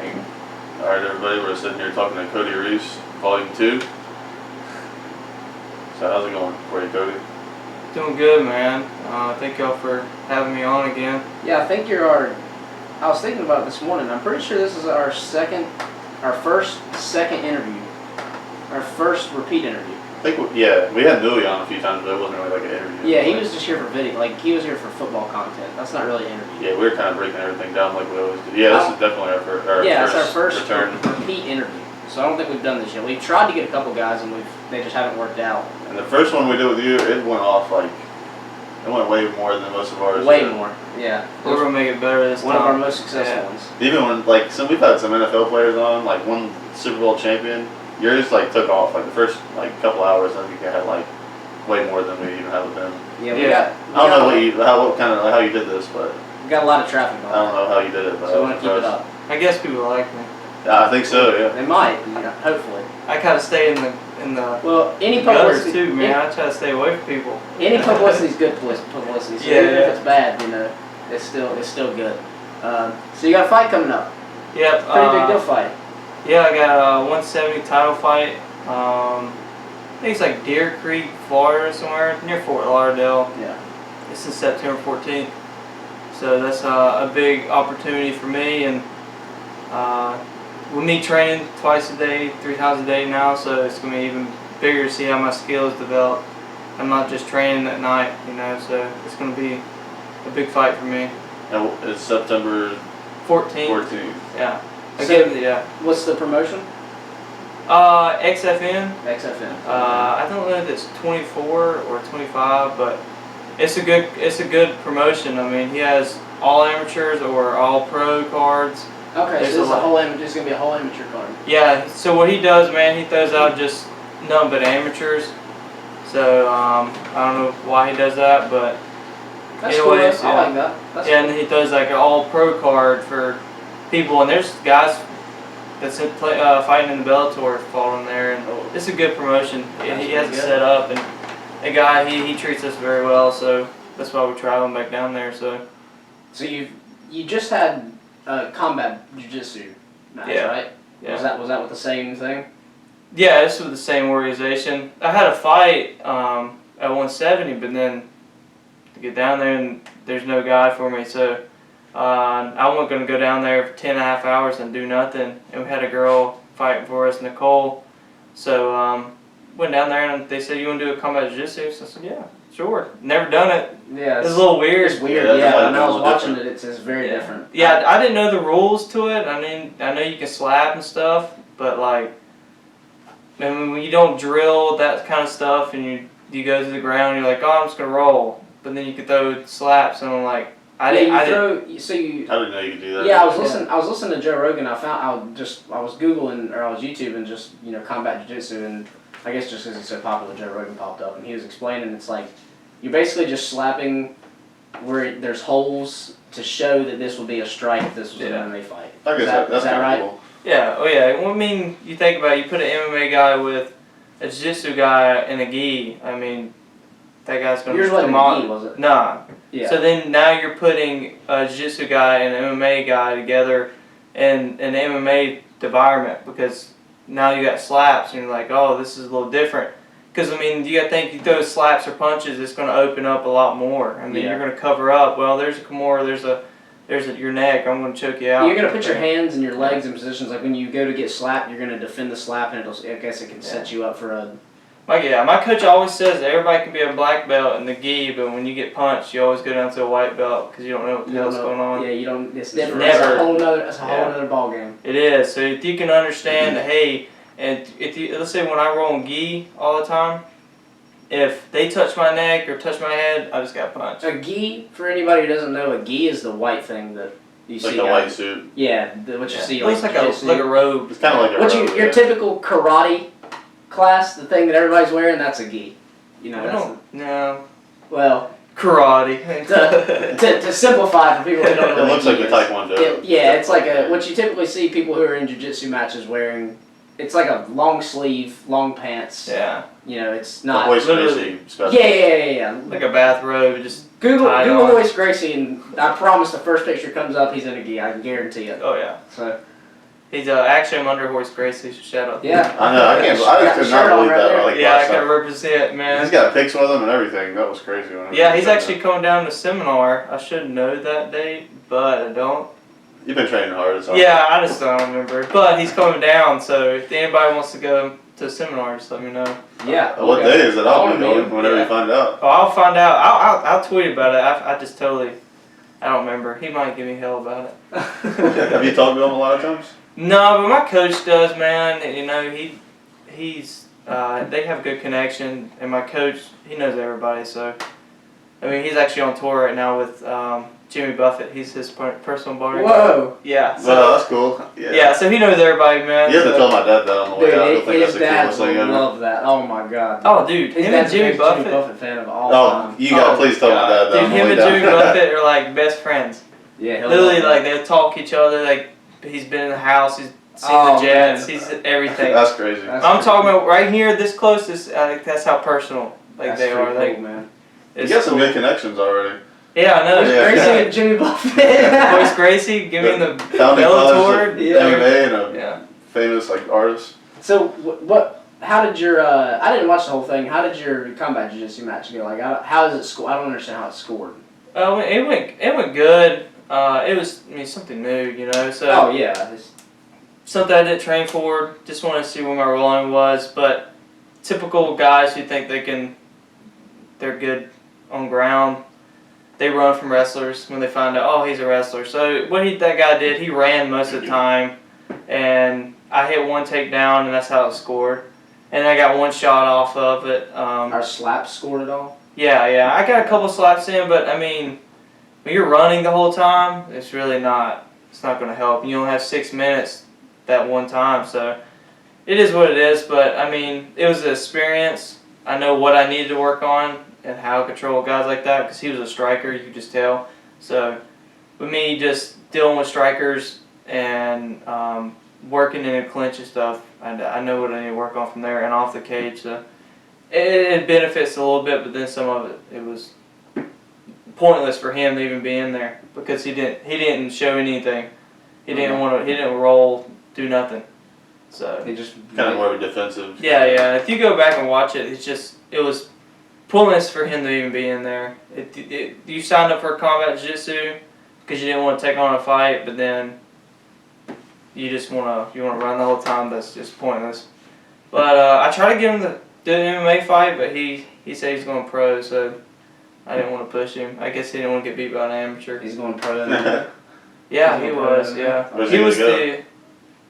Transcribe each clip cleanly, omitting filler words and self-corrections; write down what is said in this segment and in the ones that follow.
Dang. Alright, everybody, we're sitting here talking to Cody Reece, Volume 2. So, how's it going for you, Cody? Doing good, man. Thank y'all for having me on again. Yeah, I think I was thinking about it this morning. I'm pretty sure this is our first second interview. Our first repeat interview. I think, we had Louie on a few times, but it wasn't really like an interview. Yeah, he was just here for video. Like, he was here for football content. That's not really an interview. Yeah, we were kind of breaking everything down like we always do. Yeah, this is definitely our first it's our first return. repeat interview. So I don't think we've done this yet. We've tried to get a couple guys, and they just haven't worked out. And the first one we did with you, it went off like, it went way more than most of ours. Way more, yeah. We're going to make it better this time. One of our most successful ones. Even when, like, we've had some NFL players on, like one Super Bowl champion, yours, like, took off. Like, the first, like, couple hours, I think you had, like, way more than we even had with them. Yeah, I don't know how you did this, but we got a lot of traffic on. I don't know how you did it, but so we want to keep it up. I guess people like me. I think so, yeah. They might, hopefully. I kind of stay in the well, any gutters publicity too, man. I try to stay away from people. Any publicity is good publicity. So even if it's bad, it's still good. So you got a fight coming up. Yep. Pretty big deal fight. Yeah, I got a 170 title fight. I think it's like Deer Creek, Florida, somewhere near Fort Lauderdale. Yeah. It's in September 14th. So that's a big opportunity for me, and with me training twice a day, 3 times a day now, so it's going to be even bigger to see how my skills develop. I'm not just training at night, so it's going to be a big fight for me. And it's September 14th. Yeah. What's the promotion? XFN. XFN. I don't know if it's 24 or 25, but it's a good promotion. I mean, he has all amateurs or all pro cards. Okay, so it's going to be a whole amateur card. Yeah, so what he does, man, he throws out just nothing but amateurs. So, I don't know why he does that, but that's anyways, cool. I like that. That's and then he does like an all-pro card for people, and there's guys that's fighting in the Bellator falling there, and it's a good promotion. He has it set up, and the guy, he treats us very well, so that's why we're traveling back down there. So you just had combat jiu-jitsu match, right? Yeah. Was that with the same thing? Yeah, this was the same organization. I had a fight at 170, but then to get down there and there's no guy for me, so I wasn't going to go down there for 10.5 hours and do nothing. And we had a girl fighting for us, Nicole. So went down there and they said, "You want to do a combat jiu-jitsu?" So I said, "Yeah, sure." Never done it. Yeah, it's a little weird. It's weird. Yeah, when I was watching it, it's very different. Yeah, I didn't know the rules to it. I mean, I know you can slap and stuff, but like, I mean, when you don't drill that kind of stuff and you go to the ground, you're like, "Oh, I'm just gonna roll," but then you can throw slaps, and I'm like, I didn't know you could do that. Yeah, I was listening to Joe Rogan. I was Googling or I was YouTubing just combat jiu-jitsu, and I guess just because he's so popular, Joe Rogan popped up, and he was explaining it's like you're basically just slapping where there's holes to show that this would be a strike if this was an MMA fight. I guess that's that right? Cool. Yeah. Oh yeah. Well, I mean, you think about it, you put an MMA guy with a jiu-jitsu guy in a gi. I mean, that guy's gonna come on. Was it? Nah. Yeah. So then now you're putting a jiu-jitsu guy and an MMA guy together in an MMA environment, because now you got slaps and you're like, oh, this is a little different. Because I mean, you got to think, you throw slaps or punches, it's going to open up a lot more. I mean, you're going to cover up. Well, there's a Kimura, there's your neck. I'm going to choke you out. You're going to put your hands and your legs in positions like when you go to get slapped, you're going to defend the slap, and I guess it can set you up for a. My coach always says that everybody can be a black belt in the gi, but when you get punched, you always go down to a white belt because you don't know what the hell's going on. Yeah, you don't. It's different. Never. It's a whole other ball game. It is. So if you can understand that, hey, and if you, let's say when I roll in gi all the time, if they touch my neck or touch my head, I just got punched. A gi, for anybody who doesn't know, a gi is the white thing that you see. Like the white suit. Yeah, what you see. It looks like a robe. It's kind of like a robe. Your typical karate class, the thing that everybody's wearing, that's a gi. No. Well, karate. to simplify for people who don't know. It looks like a taekwondo. It's like what you typically see people who are in jiu-jitsu matches wearing. It's like a long sleeve, long pants. Yeah. It's not. Royce Gracie stuff. Yeah. Like a bathrobe, just Google Royce Gracie, and I promise the first picture comes up, he's in a gi. I can guarantee it. Oh yeah. So, He's actually I'm under Horace Gracie. So shout out. Yeah. I know. I can't. I just could not believe that. Like, Yeah, I last can time. represent, man. He's got pics with him and everything. That was crazy. Yeah, he's actually coming down to seminar. I should know that date, but I don't. You've been training hard. It's all Yeah, I just don't remember. But he's coming down, so if anybody wants to go to a seminar, just let me know. Yeah. What day is it? I'll be going whenever Yeah. you find out. Oh, I'll find out. I'll tweet about it. I just totally, I don't remember. He might give me hell about it. Have you talked to him a lot of times? No, but my coach does, man. You know, he's they have good connection, and my coach, he knows everybody. So, I mean, he's actually on tour right now with Jimmy Buffett. He's his personal bodyguard. Whoa. Yeah. So, Well, that's cool. yeah, so he knows everybody, man. You have to tell my dad that on the way out. I don't Dude, think his that's the dad coolest thing would ever. love that. Oh my god. Oh, dude, His him and dad's Jimmy a big Buffett. Jimmy Buffett fan of all Oh, time. you gotta please tell my dad that. Dude, on the him way and down. Jimmy Buffett are like best friends. Yeah, he'll Literally, love like that. they'll talk each other. Like he's been in the house, he's seen Oh, the Jets, man. he's everything. That's crazy. That's I'm pretty talking cool. about right here, this close. That's how personal That's they are. pretty Like cool, man. You it's got some cool. good connections already. Yeah, I know. Yeah. Gracie and Jimmy Buffett. Horace Gracie, give me the Founding fathers Bellator. of Yeah. MMA and a Yeah. famous like artist. So what? How did your? I didn't watch the whole thing. How did your combat jiu-jitsu match go? Like, how is it scored? I don't understand how it's scored. It went good. It was something new, you know. So Oh yeah. It's- something I didn't train for. Just wanted to see where my rolling was. But typical guys who think they're good on ground, they run from wrestlers when they find out, oh, he's a wrestler. So what that guy did, he ran most of the time, and I hit one takedown, and that's how it scored. And I got one shot off of it. Our slaps scored it all. Yeah, I got a couple slaps in, but I mean, when you're running the whole time, it's really not. It's not going to help. You only have 6 minutes that one time, so it is what it is. But I mean, it was an experience. I know what I needed to work on and how to control guys like that because he was a striker. You could just tell. So with me, just dealing with strikers and working in a clinch and stuff, I know what I need to work on from there and off the cage. So it benefits a little bit, but then some of it was pointless for him to even be in there because he didn't show anything. He didn't roll, do nothing. So They just Kind of more of a defensive. yeah. If you go back and watch it, it was pointless for him to even be in there. You signed up for combat jiu-jitsu because you didn't want to take on a fight, but then you just want to run the whole time. That's just pointless. But I tried to get him to do an MMA fight, but he said he's going pro, so I didn't want to push him. I guess he didn't want to get beat by an amateur. He's going pro. Then. Yeah, He's he going pro was. then. Yeah, Was he he was gonna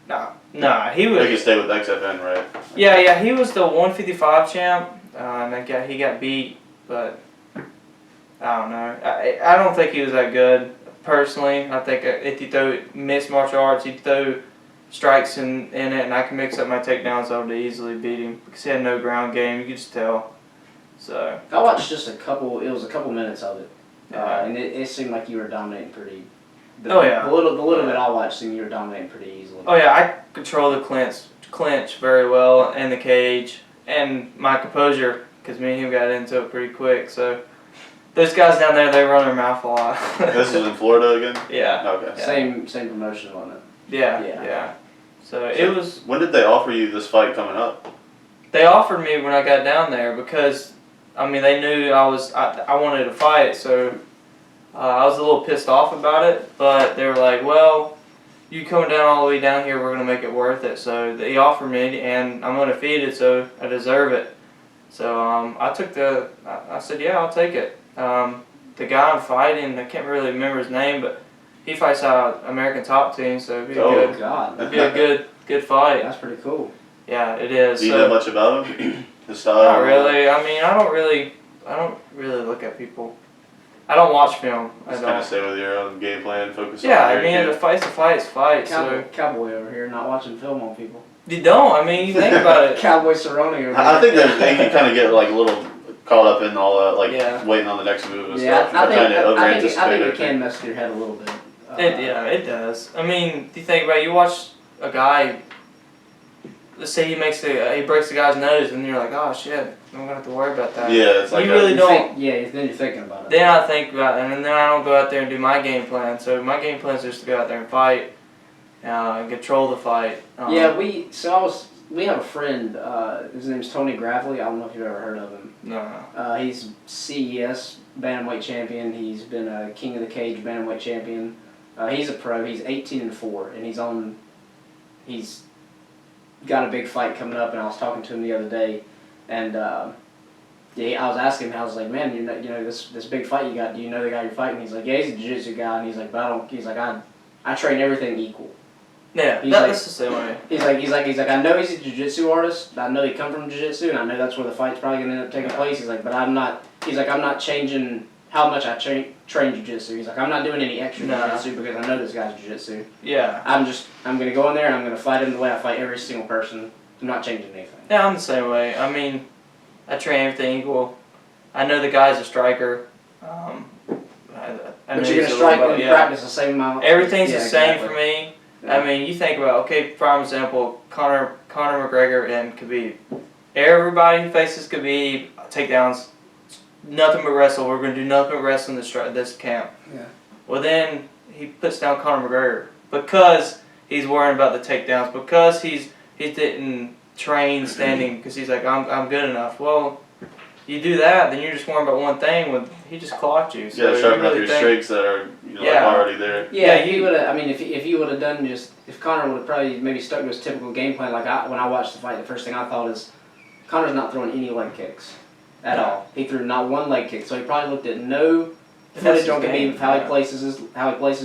the. Nah, he They was. can stay with XFN, right? Yeah, he was the 155 champ. And he got beat, but I don't know. I don't think he was that good personally. I think if you throw mixed martial arts, you throw strikes in it, and I can mix up my takedowns. I would easily beat him because he had no ground game. You could just tell. So I watched just a couple. It was a couple minutes of it, Yeah. and it seemed like you were dominating pretty. Oh, yeah. The little bit I watched, seemed you were dominating pretty easily. oh yeah, I control the clinch very well and the cage and my composure because me and him got into it pretty quick. So those guys down there, they run their mouth a lot. This is in Florida again? Yeah. Okay. Yeah. Same promotion on it. Yeah. So it was. When did they offer you this fight coming up? They offered me when I got down there because, I mean, they knew I wanted to fight, so I was a little pissed off about it, but they were like, well, you coming down all the way down here, we're going to make it worth it. So they offered me, and I'm undefeated, so I deserve it. So I said, yeah, I'll take it. The guy I'm fighting, I can't really remember his name, but he fights out American Top Team, so it'd be Oh God, it'd be a good fight. that's pretty cool. Yeah, it is. Do you So- know much about him? His style? Not really. I mean, I don't really look at people. I don't watch film. I Just kind of don't. stay with your own game plan, focus Yeah, on I your mean, kid. the fight's a fight. So Cowboy over here not watching film on people. you don't. I mean, you think about it. Cowboy Cerrone over here. I think that they can kind of get like a little caught up in all that, like Yeah. waiting on the next move and Yeah, stuff. I They're trying to think over-anticipate it everything. can mess with your head a little bit. It does. I mean, do you think about it, you watch a guy. Let's say he breaks the guy's nose, and you're like, oh shit, I'm gonna have to worry about that. Yeah, it's like You really You don't. think- yeah, then you're thinking about it. Then I think about it, and then I don't go out there and do my game plan. So my game plan is just to go out there and fight. and control the fight. We have a friend. His name's Tony Gravely. I don't know if you've ever heard of him. No. He's CES bantamweight champion. He's been a King of the Cage bantamweight champion. He's a pro. He's 18-4, and he's got a big fight coming up. And I was talking to him the other day, and I was asking him. I was like, man, this big fight you got. Do you know the guy you're fighting? He's like, yeah, he's a jiu-jitsu guy, and he's like, but I don't. He's like, I train everything equal. Yeah, He's that's the same way. He's like, I know he's a jiu-jitsu artist. I know he come from jiu-jitsu, and I know that's where the fight's probably gonna end up taking place. He's like, but I'm not. He's like, I'm not changing how much I train jiu-jitsu. He's like, I'm not doing any extra jiu-jitsu because I know this guy's jiu-jitsu. Yeah. I'm gonna go in there and I'm gonna fight him the way I fight every single person. I'm not changing anything. Yeah, I'm the same way. I mean, I train everything equal. I know the guy's a striker. I But you're gonna strike and practice the same amount. Everything's the same for me. Yeah. I mean, you think about, okay, prime example, Conor McGregor and Khabib. Everybody who faces Khabib, takedowns, nothing but wrestle.'re going to do nothing but wrestle in this camp. Yeah. Well, then he puts down Conor McGregor because he's worrying about the takedowns, because he didn't train standing, because he's like, I'm good enough. Well, you do that, then you're just worrying about one thing. He just clocked you. So sharpen up your strengths that are already there. Yeah, if you would have. I mean, if you would have done if Conor would have probably maybe stuck to his typical game plan. Like when I watched the fight, the first thing I thought is, Conor's not throwing any leg kicks at all. He threw not one leg kick, so he probably looked at no footage on Khabib, how he places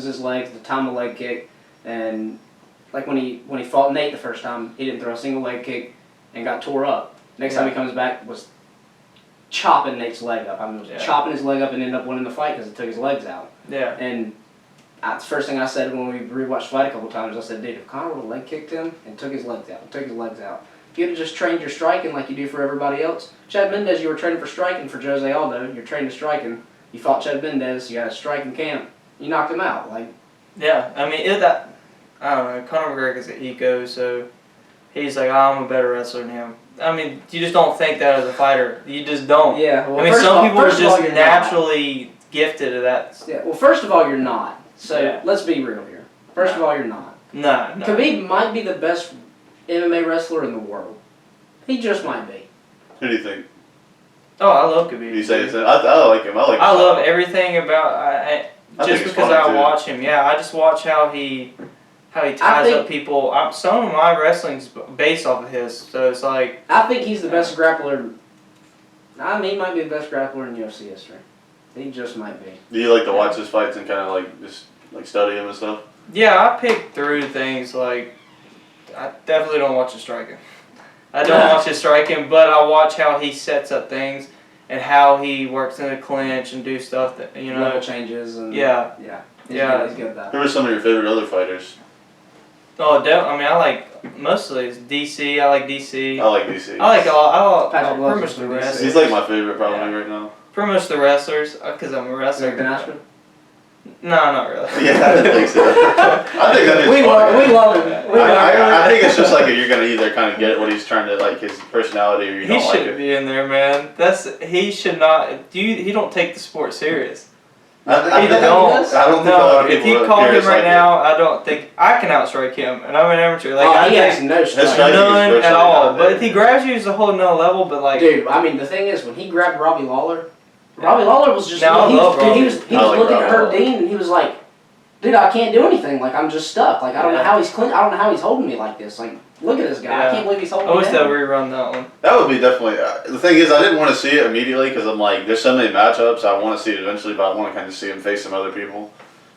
his legs, the time of leg kick, and like when he fought Nate the first time, he didn't throw a single leg kick and got tore up. Next time he comes back was chopping Nate's leg up. I mean, chopping his leg up and ended up winning the fight because it took his legs out. Yeah. And the first thing I said when we rewatched the fight a couple times, I said, dude, if Conor would have leg kicked him and took his legs out, if you'd have just trained your striking like you do for everybody else. Chad Mendez, you were training for striking for Jose Aldo. You're training to striking. You fought Chad Mendez. You had a striking camp. You knocked him out. Yeah, I mean, I don't know. Conor McGregor's an ego, so he's like, I'm a better wrestler than him. I mean, you just don't think that as a fighter. You just don't. Yeah. Well, I mean, some people are just naturally gifted at that. Yeah. Well, first of all, you're not. So let's be real here. First of all, you're not. No. Khabib might be the best MMA wrestler in the world. He just might be. Who do you think? Oh, I love Khabib. You say it's I like him. I love everything about just because I watch him. Yeah, I just watch how he ties up people. Some of my wrestling's based off of his, so it's like. I think he's the best grappler. I mean, he might be the best grappler in UFC history. He just might be. Do you like to watch his fights and kind of just study him and stuff? Yeah, I pick through things like. I definitely don't watch his striking. I don't watch his striking, but I watch how he sets up things and how he works in a clinch and do stuff that level changes and yeah. He's good at that. Who are some of your favorite other fighters? Oh, I mean, I like mostly it's DC. I like DC. I like DC. I like Patrick pretty much the wrestlers. He's like my favorite probably right now. Pretty much the wrestlers, because I'm a wrestler. Eric Ashman? No, not really. Yeah, I didn't think so. I think that is we love him. I think it's just like you're gonna either kind of get what he's trying to his personality, or you don't like it. He shouldn't be in there, man. He should not. He don't take the sport serious. I don't think a lot of people if you call him right now, I don't think I can outstrike him, and I'm an amateur. He has no strike. None at all. But if he grabs you, it's a whole nother level. But dude, I mean, the thing is, when he grabbed Robbie Lawler was just. Now, he was looking at Herb Dean, and he was like, "Dude, I can't do anything. Like, I'm just stuck. Like, I don't know how he's I don't know how he's holding me like this. Like, look at this guy. Yeah. I can't believe he's holding me." I wish they'll rerun that one. That would be definitely. The thing is, I didn't want to see it immediately because I'm like, there's so many matchups. I want to see it eventually, but I want to kind of see him face some other people.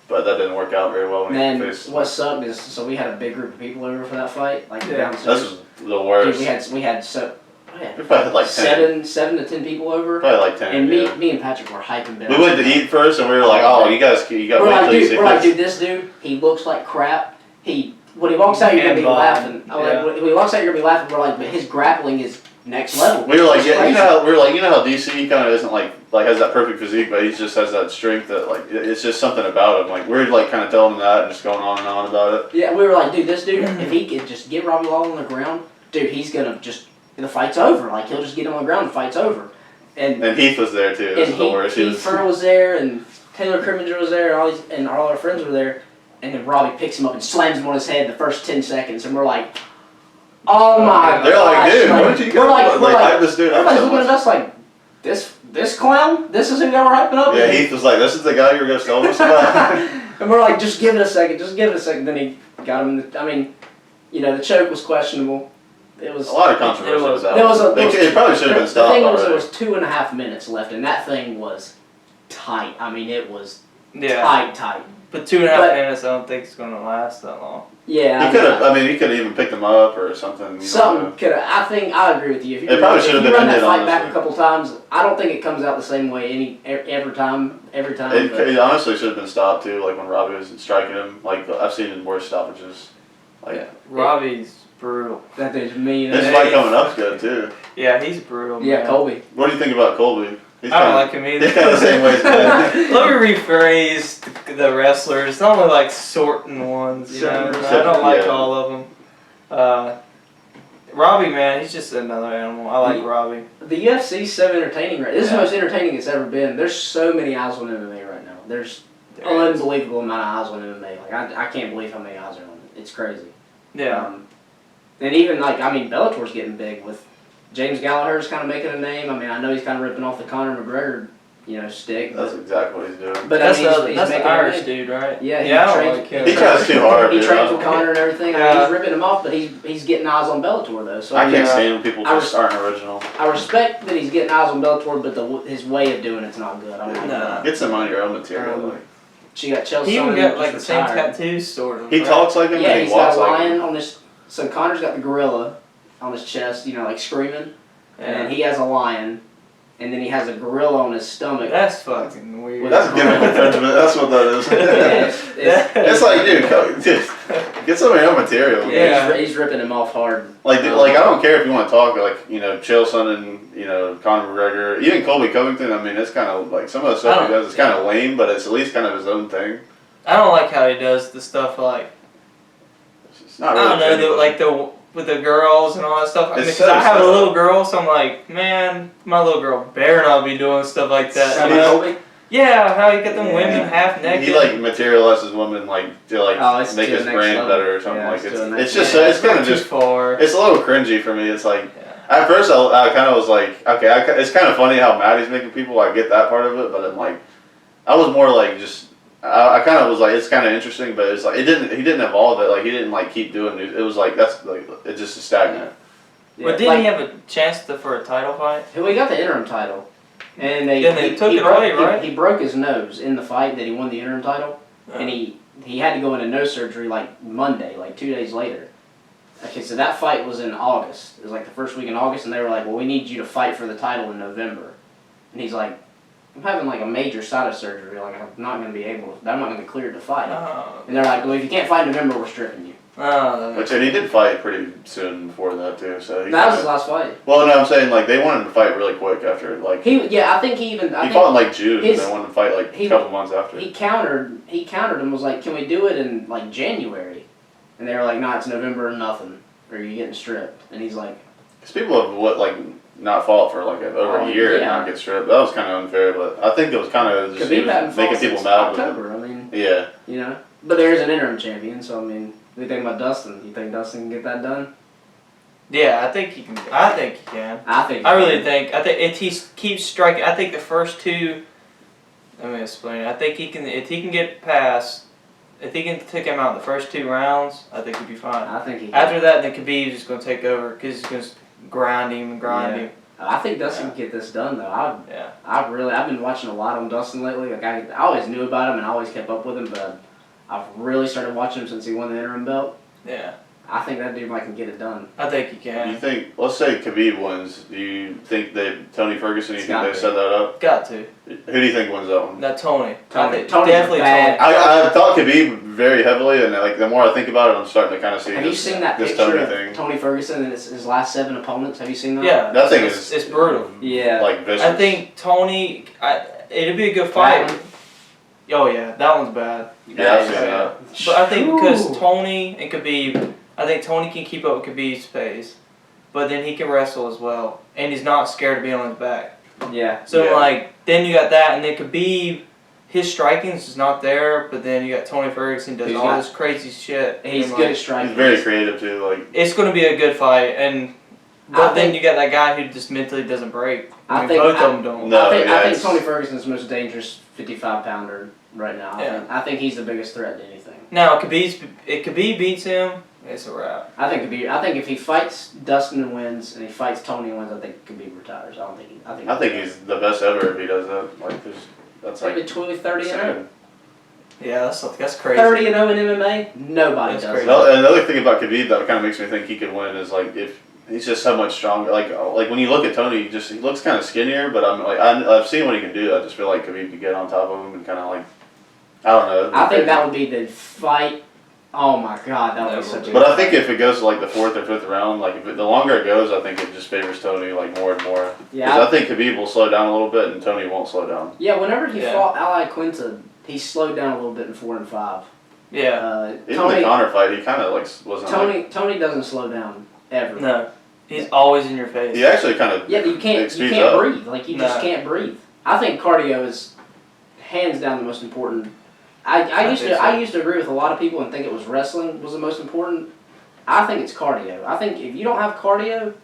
But that didn't work out very well when he faced. What sucked is, so we had a big group of people over for that fight. Like downstairs. This was the worst. Dude, we had we probably had like 10. 7 to 10 people over. Probably like 10. And me and Patrick were hyping down. We went to eat first, and we were like, "Oh, you got We're like, dude, this dude, he looks like crap. When he walks out, you're gonna be laughing. When he walks out, you're gonna be laughing. We're like, but his grappling is next level. We were like, you know how DC kind of isn't like has that perfect physique, but he just has that strength that it's just something about him. Like we're kind of telling him that and just going on and on about it. Yeah, we were like, dude, this dude, if he could just get Robbie Lawler on the ground, dude, he's gonna the fight's over. Like he'll just get him on the ground, the fight's over. And Heath was there too. This is the worst. Heath Furr was there, and Taylor Crimminger was there, and all our friends were there. and then Robbie picks him up and slams him on his head the first 10 seconds, and we're like, oh my They're like, dude, gosh. what did you We're go? like, Hype this dude up everybody's so looking at much. us like, this clown? This is who y'all were hyping up? Yeah, Heath was like, this is the guy you were going to tell us about. And we're like, just give it a second. Then he got him in the, I mean, the choke was questionable. It was A lot of controversy was out. It probably should have been stopped The thing was, already. there was 2.5 minutes left, and that thing was tight. I mean, it was Yeah. tight. But 2.5 minutes, I don't think it's going to last that long. Yeah. He could have. He could have even picked him up or something. Something could have. I agree with you. If you It probably should have been run that ended, fight back honestly. a couple times, I don't think it comes out the same way every time. It honestly should have been stopped too. Like when Robbie was striking him. Like I've seen in worse stoppages. Like Yeah. Robbie's brutal. That dude's mean. this fight coming up's good too. Yeah, he's brutal. Yeah, man. Colby. What do you think about Colby? He's I don't kinda- like him either. He's kind of the same way as Ben. Let me rephrase the wrestlers. It's only like sorting ones, you know. I don't like all of them. Robbie, man, he's just another animal. I like Robbie. The UFC's so entertaining right. This is the most entertaining it's ever been. There's so many eyes on MMA right now. There's unbelievable amount of eyes on MMA. Like I can't believe how many eyes are on it. It's crazy. Yeah. And even Bellator's getting big with James Gallagher's kind of making a name. I mean, I know he's kind of ripping off the Conor McGregor, stick. That's exactly what he's doing. But That's I mean, the he's making a Irish name. dude, right? Yeah, I don't trains, like him. He tries too hard. He dude. trains with Conor and everything. I mean, Yeah. he's ripping him off, but he's getting eyes on Bellator though. So I can't mean, stand when people just aren't original. I respect that he's getting eyes on Bellator, but his way of doing it's not good. I don't like No. that. Get some on your own material. Like. She got Chelsea. He even Sonnen, got like the just same retired. tattoos, sort of. He right? talks like him. Yeah, and he's he got walks a like lion him. on this. So Connor's got the gorilla on his chest, like screaming, and Yeah. then he has a lion, and then he has a gorilla on his stomach. That's fucking weird. That's gimmick infringement. That's what that is. It's like, dude, get some of your own material. Yeah. He's ripping him off hard. Like, I don't care if you want to talk, like, Chael Sonnen, Conor McGregor, even Colby Covington. I mean, it's kind of like some of the stuff he does is kind of lame, but it's at least kind of his own thing. I don't like how he does the stuff like It's not really I don't know, with the girls and all that stuff. I mean, It's 'cause so I have a sad. little girl, so I'm like, man, my little girl better not be doing stuff like that. Sammy You know? Colby? Yeah, how you get them Yeah. women half naked. He like materializes women like to like it's make to his the next brand level. better or something Yeah, like it's to the it's next just level. it's kind of too just far. it's a little cringy for me. It's like Yeah. at first I kind of was like okay it's kind of funny how mad he's making people. I get that part of it, but I'm like I was more like just I kind of was like it's kind of interesting, but it's like he didn't evolve it. Like he didn't like keep doing it. It was like that's like it just is stagnant. But didn't he have a chance for a title fight? He got the interim title, and they took it away, right? He broke his nose in the fight that he won the interim title, and he had to go into nose surgery like Monday, like 2 days later. Okay, so that fight was in August. It was like the first week in August, and they were like, "Well, we need you to fight for the title in November," and he's like, "I'm having like a major side of surgery. Like I'm not going to be able. I'm not going to be cleared to fight." Oh. And they're like, "Well, if you can't fight in November, we're stripping you." Oh, Which and he did fight pretty soon before that too. So he That was kinda- his last fight. Well, no, I'm saying like they wanted him to fight really quick after like I think he even. he fought in like June and his- they wanted him to fight like a couple months after. He countered and was like, "Can we do it in like January?" And they were like, "No, it's November or nothing, or you're getting stripped." And he's like, Because people have not fought for like over a year and not get stripped. That was kind of unfair, but I think it was kind of just Khabib hadn't making fought people since mad with it. October. I mean, Yeah. But there is an interim champion, so I mean, what do you think about Dustin? You think Dustin can get that done? yeah, I think he can. I think he can. I think. I really think. I think if he keeps striking, I think the first two. Let me explain. I think he can. If he can get past, if he can take him out in the first 2 rounds, I think he'd be fine. I think he. Can. After that, then Khabib's just gonna take over because he's gonna grind him. I think Dustin can get this done though. Yeah. I've been watching a lot on Dustin lately. Like I always knew about him and I always kept up with him, but I've really started watching him since he won the interim belt. Yeah. I think that dude might can get it done. I think he Do can. you think? Let's say Khabib wins. Do you think Tony Ferguson? You It's think got they to. set that up? Got to. Who do you think wins that one? Not Tony. Tony. I think Tony's definitely bad. Tony. I thought Khabib very heavily, and like the more I think about it, I'm starting to kind of see. Have you this, seen that this picture Tony of thing? Tony Ferguson and his last 7 opponents? Have you seen that? Yeah. That thing it's brutal. Yeah. Like vicious. I think Tony. It'd be a good That fight. one? Oh yeah, that one's bad. Yeah, I've seen that. But I think because Ooh. Tony and Khabib, I think Tony can keep up with Khabib's pace, but then he can wrestle as well, and he's not scared to be on his back. Yeah. So Yeah. like, then you got that, and then Khabib, his striking is not there, but then you got Tony Ferguson does all this crazy shit. And he's good at striking. He's very creative too. Like it's going to be a good fight, but then you got that guy who just mentally doesn't break. I mean, both of them don't. No, I think Tony Ferguson's the most dangerous 55-pounder right now. Yeah. I think he's the biggest threat to anything. Now, if Khabib beats him, it's a wrap. I think if he fights Dustin and wins, and he fights Tony and wins, I think Khabib retires. I think he's the best ever if he does that. Like that's like maybe 30-0. Yeah, that's crazy. 30-0 in MMA, nobody does crazy. it. Well, another thing about Khabib that kind of makes me think he could win is like if he's just so much stronger. Like when you look at Tony, he looks kind of skinnier, but I've seen what he can do. I just feel like Khabib could get on top of him and kind of like I don't know. I think that would be the fight. Oh my God, that would be such a. But I think if it goes to like the 4th or 5th round, like the longer it goes, I think it just favors Tony like more and more. Yeah. Because I think Khabib will slow down a little bit and Tony won't slow down. Yeah, whenever he fought Ali Quinta, he slowed down a little bit in 4 and 5. Yeah. Even the Conor fight, he kind of like wasn't. Tony doesn't slow down ever. No, he's always in your face. He actually kind of. Yeah, but you can't breathe. Like you just can't breathe. I think cardio is hands down the most important. I used to agree with a lot of people and think it was wrestling was the most important. I think it's cardio. I think if you don't have cardio,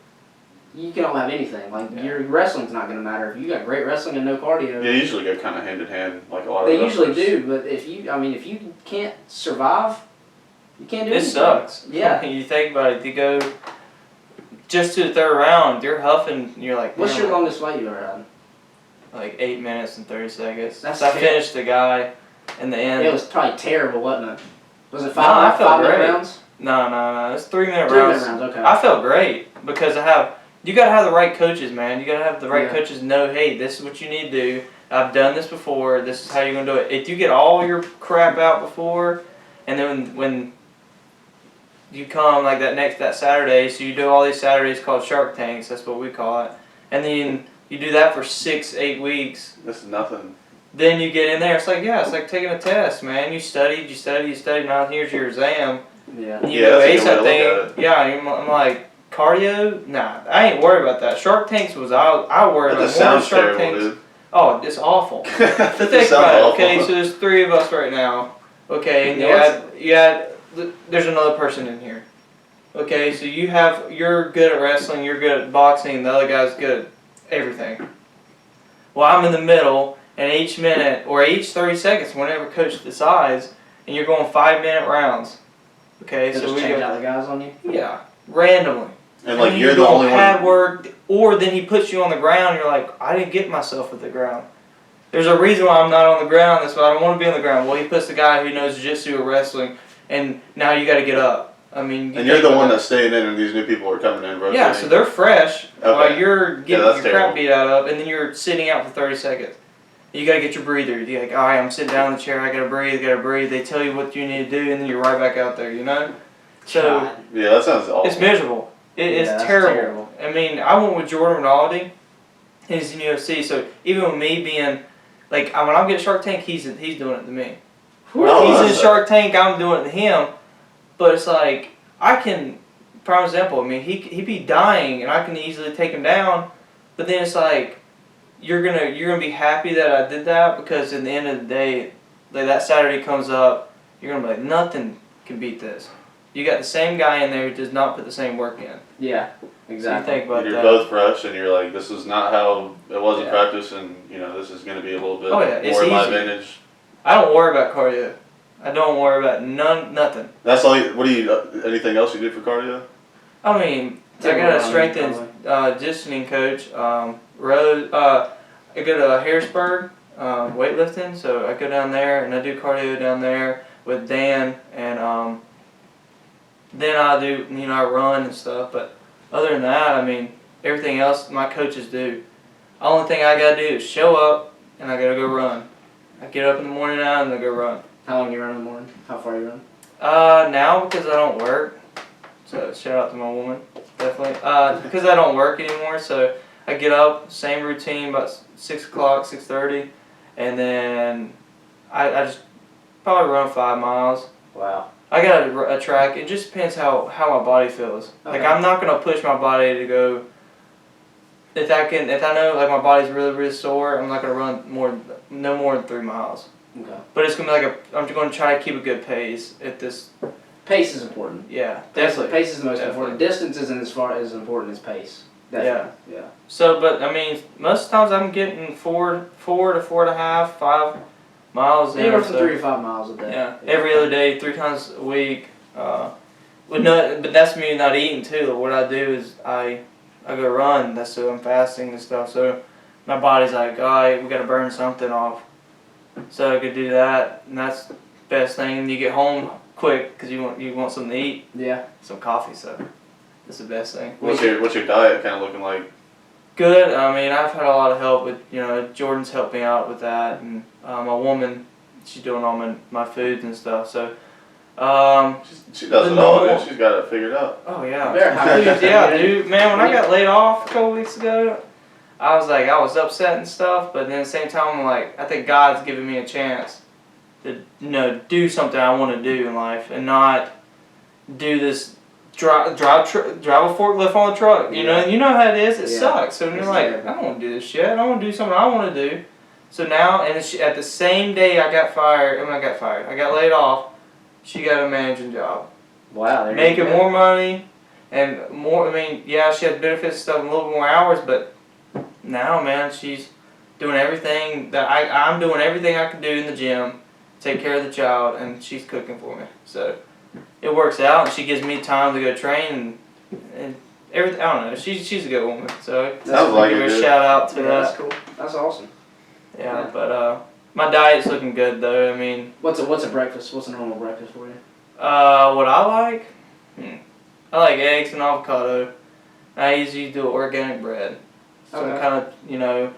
you don't have anything. Like your wrestling's not going to matter if you got great wrestling and no cardio. They usually go kind of hand in hand, like a lot of. They usually do, but if you can't survive, you can't do anything. It sucks. Yeah. You think about it. You go just to the 3rd round, you're huffing. You're like, what's your longest fight you ever had? Like 8 minutes and 30 seconds. That's I finished the guy in the end. It was probably terrible, wasn't it? Was it I felt 5 minute great. rounds? No. It's 3-minute 3 rounds. minute rounds, okay. I felt great because you gotta have the right coaches, man. You gotta have the right coaches know, hey, this is what you need to do. I've done this before. This is how you're gonna do it. If you get all your crap out before, and then when you come like that Saturday, so you do all these Saturdays called Shark Tanks. That's what we call it. And then you do that for 6-8 weeks. This is nothing. Then you get in there. It's like taking a test, man. You studied. Now here's your exam. Yeah. You go ace that thing. Yeah. I'm like, cardio? Nah, I ain't worried about that. Shark Tanks was I worry about more sounds Shark terrible, Tanks. dude. Oh, it's awful. So That think sounds about it. awful. Okay, so there's 3 of us right now. Okay, and you add. There's another person in here. Okay, so you're good at wrestling. You're good at boxing. The other guy's good at everything. Well, I'm in the middle. And each minute, or each 30 seconds, whenever coach decides, and you're going 5-minute rounds. Okay, They so just we change go. out the guys on you? Yeah, randomly. And like then you're you the go only pad one. work, or then he puts you on the ground. You're like, I didn't get myself at the ground. There's a reason why I'm not on the ground. That's why I don't want to be on the ground. Well, he puts the guy who knows jiu-jitsu or wrestling, and now you got to get up. I mean, And you're the one that's staying in, and these new people are coming in. Rotating. Yeah, so they're fresh while you're getting your terrible. crap beat out of, and then you're sitting out for 30 seconds. You gotta get your breather. You're like, all right, I'm sitting down in the chair. I gotta breathe. They tell you what you need to do, and then you're right back out there. You know. So yeah, that sounds awful. it's miserable. It's terrible. I mean, I went with Jordan Rinaldi. He's in UFC. So even with me being like, when I get Shark Tank, he's doing it to me. Or if he's in Shark Tank, I'm doing it to him. But it's like I can, prime example. I mean, he'd be dying, and I can easily take him down. But then it's like. You're gonna be happy that I did that because at the end of the day, like that Saturday comes up, you're gonna be like, nothing can beat this. You got the same guy in there who does not put the same work in. Yeah, exactly. So you think about you're that. both fresh, and you're like, this is not how it was in practice, and this is gonna be a little bit more in my advantage. I don't worry about cardio. I don't worry about nothing. That's all. What do you? Anything else you do for cardio? I mean, I got a strength and conditioning coach. Rose. I go to Harrisburg weightlifting, so I go down there and I do cardio down there with Dan, and then I do I run and stuff. But other than that, I mean everything else my coaches do. The only thing I gotta do is show up and I gotta go run. I get up in the morning now and I go run. How long you run in the morning? How far you run? Now because I don't work. So shout out to my woman, definitely. Because I don't work anymore, so I get up, same routine, about 6 o'clock, 6:30, and then I just probably run 5 miles. Wow. I got a track. It just depends how my body feels. Okay. Like I'm not gonna push my body to go if I know like my body's really really sore, I'm not gonna run no more than 3 miles. Okay. But it's gonna be like I'm going to try to keep a good pace at this. Pace is important. Yeah, definitely. Pace is the most Definitely. important. Distance isn't as important as pace. Definitely. Yeah. So, but I mean, most times I'm getting 4 to 4.5, 5 miles. Anywhere in, from so, 3 to 5 miles a day. Yeah, every other day, 3 times a week. But that's me not eating too. What I do is I go run. That's so I'm fasting and stuff. So my body's like, all right, we got to burn something off. So I could do that, and that's the best thing. You get home quick because you want something to eat. Yeah. Some coffee. So that's the best thing. What's your diet kind of looking like? Good. I mean, I've had a lot of help with, Jordan's helped me out with that, and my woman, she's doing all my foods and stuff. So, she does it all. Man. She's got it figured out. Oh yeah, Dude, yeah, dude. Man, when I got laid off a couple weeks ago, I was upset and stuff, but then at the same time, I'm like, I think God's giving me a chance to, do something I want to do in life, and not do this. Drive a forklift on a truck, you know, and you know how it is. It sucks. So you're like, I don't want to do this shit. I want to do something I want to do. So now, and at the same day I got laid off. She got a managing job. Wow. Making more money, and more. I mean, yeah, she has benefits and stuff, and a little more hours, but now, man, she's doing everything that I'm doing everything I can do in the gym, take care of the child, and she's cooking for me. So. It works out, and she gives me time to go train and everything. I don't know. She's a good woman, so Sounds give her a shout out to that. That's cool. That's awesome. Yeah, but my diet's looking good though. I mean, what's a breakfast? What's a normal breakfast for you? What I like, I like eggs and avocado. I usually do organic bread. So I'm kind of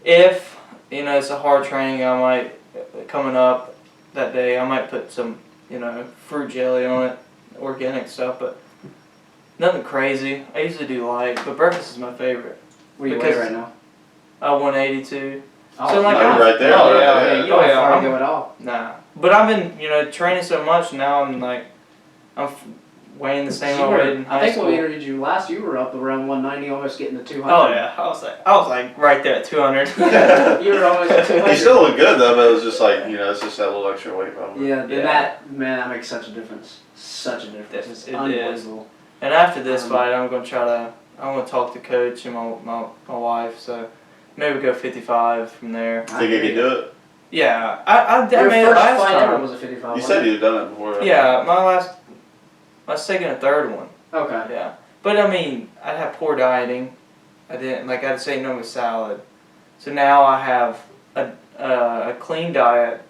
if it's a hard training, I might coming up that day I might put some. Fruit jelly on it, organic stuff, but nothing crazy. I usually do light, but breakfast is my favorite. What are you weighing right now? 182. Oh, so I'm right there. Oh yeah. You don't have far to go at all. Nah, but I've been training so much now. I'm weighing the same weight in high I think school. when we interviewed you last, you were up around 190, almost getting to 200. Oh yeah, I was like right there at 200. You were almost at 200. You still look good though, but it was just like it's just that little extra weight probably. Yeah, that makes such a difference. Such a difference. It's unbelievable. And after this fight, I'm gonna talk to coach and my wife. So maybe go 55 from there. Think you can do it? Yeah, I made it first last fight time. ever was a 55. You said you'd done it before. Right? Yeah, my second and third one. Okay. Yeah, but I mean, I had poor dieting. I'd say no with salad. So now I have a clean diet,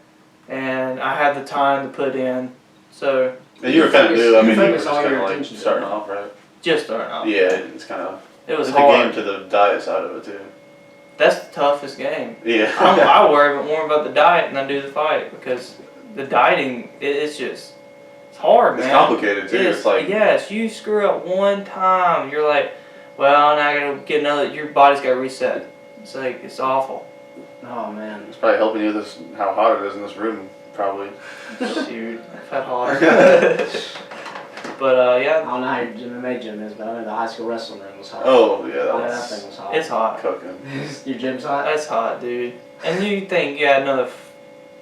and I have the time to put in. So. And you were kind of new. I mean, you were just all kind your of like attention starting off, right? Just starting off. Yeah, it's kind of. It was it's hard. a game to the diet side of it too. That's the toughest game. Yeah. I worry more about the diet than I do the fight because the dieting it's hard, man. It's complicated too. It's like yes, you screw up one time, you're like, well, now I gotta get another. Your body's gotta reset. It's like it's awful. Oh man. it's probably helping you with how hot it is in this room, probably. Shoot, I've had hard. But yeah. I don't know how your MMA gym is, but I know the high school wrestling room was hot. Oh yeah, that thing was hot. It's hot. Cooking. Your gym's hot? That's hot, dude. And you think you had another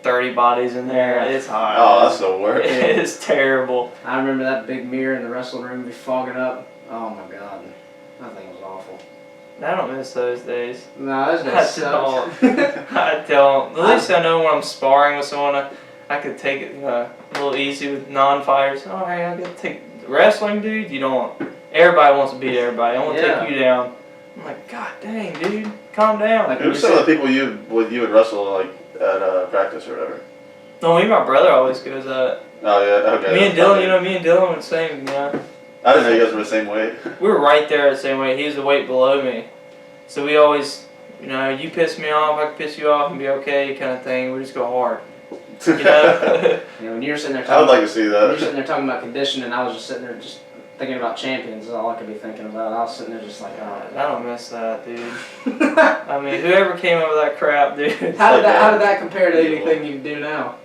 30 bodies in there? It's hot. Oh, that's the worst. It's terrible. I remember that big mirror in the wrestling room be fogging up. Oh my god, that thing was awful. I don't miss those days. No, those days sucked. I don't. At least I know when I'm sparring with someone, I could take it a little easy with non-fighters. All right, I got to take wrestling, dude. You don't. Everybody wants to beat everybody. I want to take you down. I'm like, God dang, dude, calm down. Like, who's some of the people you would wrestle like at practice or whatever? No, me and my brother always goes at it. Oh yeah, okay. Me and Dylan, were the same. I didn't know you guys were the same weight. We were right there the same weight. He was the weight below me, so we always, you piss me off, I can piss you off and be okay, kind of thing. We just go hard. When you're sitting there, I would like to see that. When you're sitting there talking about conditioning, I was just sitting there just thinking about champions. Is all I could be thinking about. I was sitting there just like, oh. I don't miss that, dude. I mean, whoever came up with that crap, dude. How did that compare to anything you do now?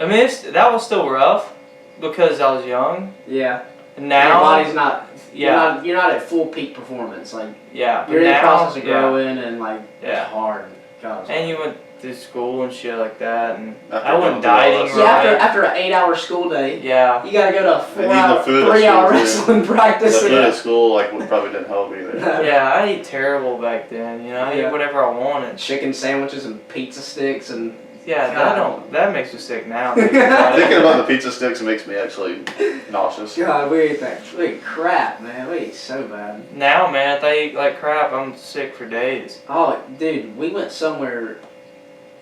I mean, that was still rough because I was young. Yeah. And now your body's not Yeah. You're not at full peak performance. Like Yeah. you're in the now, process of yeah. growing and like Yeah. it's hard. God, it's And hard. you went to school and shit like that, and After I going wasn't through all that dieting stuff. See, right. after an 8-hour school day, Yeah. you gotta go to a 4 And eat the hour, food at 3 hour school, too. wrestling The practice. food at school probably didn't help either. Yeah, I ate terrible back then. You know, I Yeah. ate whatever I wanted. Chicken sandwiches and pizza sticks and Yeah, God. that makes me sick now. Thinking about the pizza sticks makes me actually nauseous. God, we ate crap, man. We ate so bad. Now, man, if I eat like crap, I'm sick for days. Oh, dude, we went somewhere.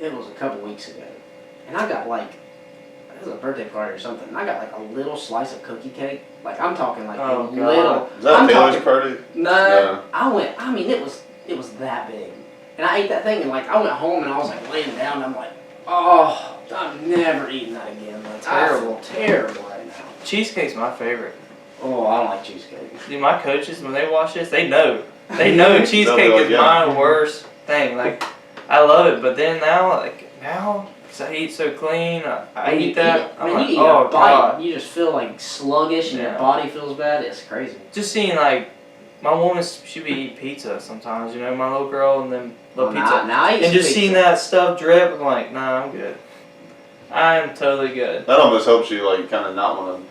It was a couple weeks ago, and I got like it was a birthday party or something. And I got like a little slice of cookie cake. Like I'm talking like Oh, a God. little. Is that I'm Taylor's talking- party? No, I went. I mean, it was that big, and I ate that thing, and like I went home and I was like laying down. And I'm like, oh, I'm never eating that again. Like, Terrible. I feel terrible right now. Cheesecake's my favorite. Oh, I don't like cheesecake. Dude, my coaches, when they watch this, they know. They know cheesecake like, is yeah. my worst thing. Like, I love it, but then now, because I eat so clean, I When you eat that. I'm when like, you eat oh, a bite, God. you just feel like sluggish and your Yeah. body feels bad. It's crazy. Just seeing, like, my woman, she be eat pizza sometimes, you know, my little girl, and then little pizza. Now I eat And some just pizza. seeing that stuff drip, I'm like, nah, I'm good. I am totally good. That almost helps you like kind of not want to.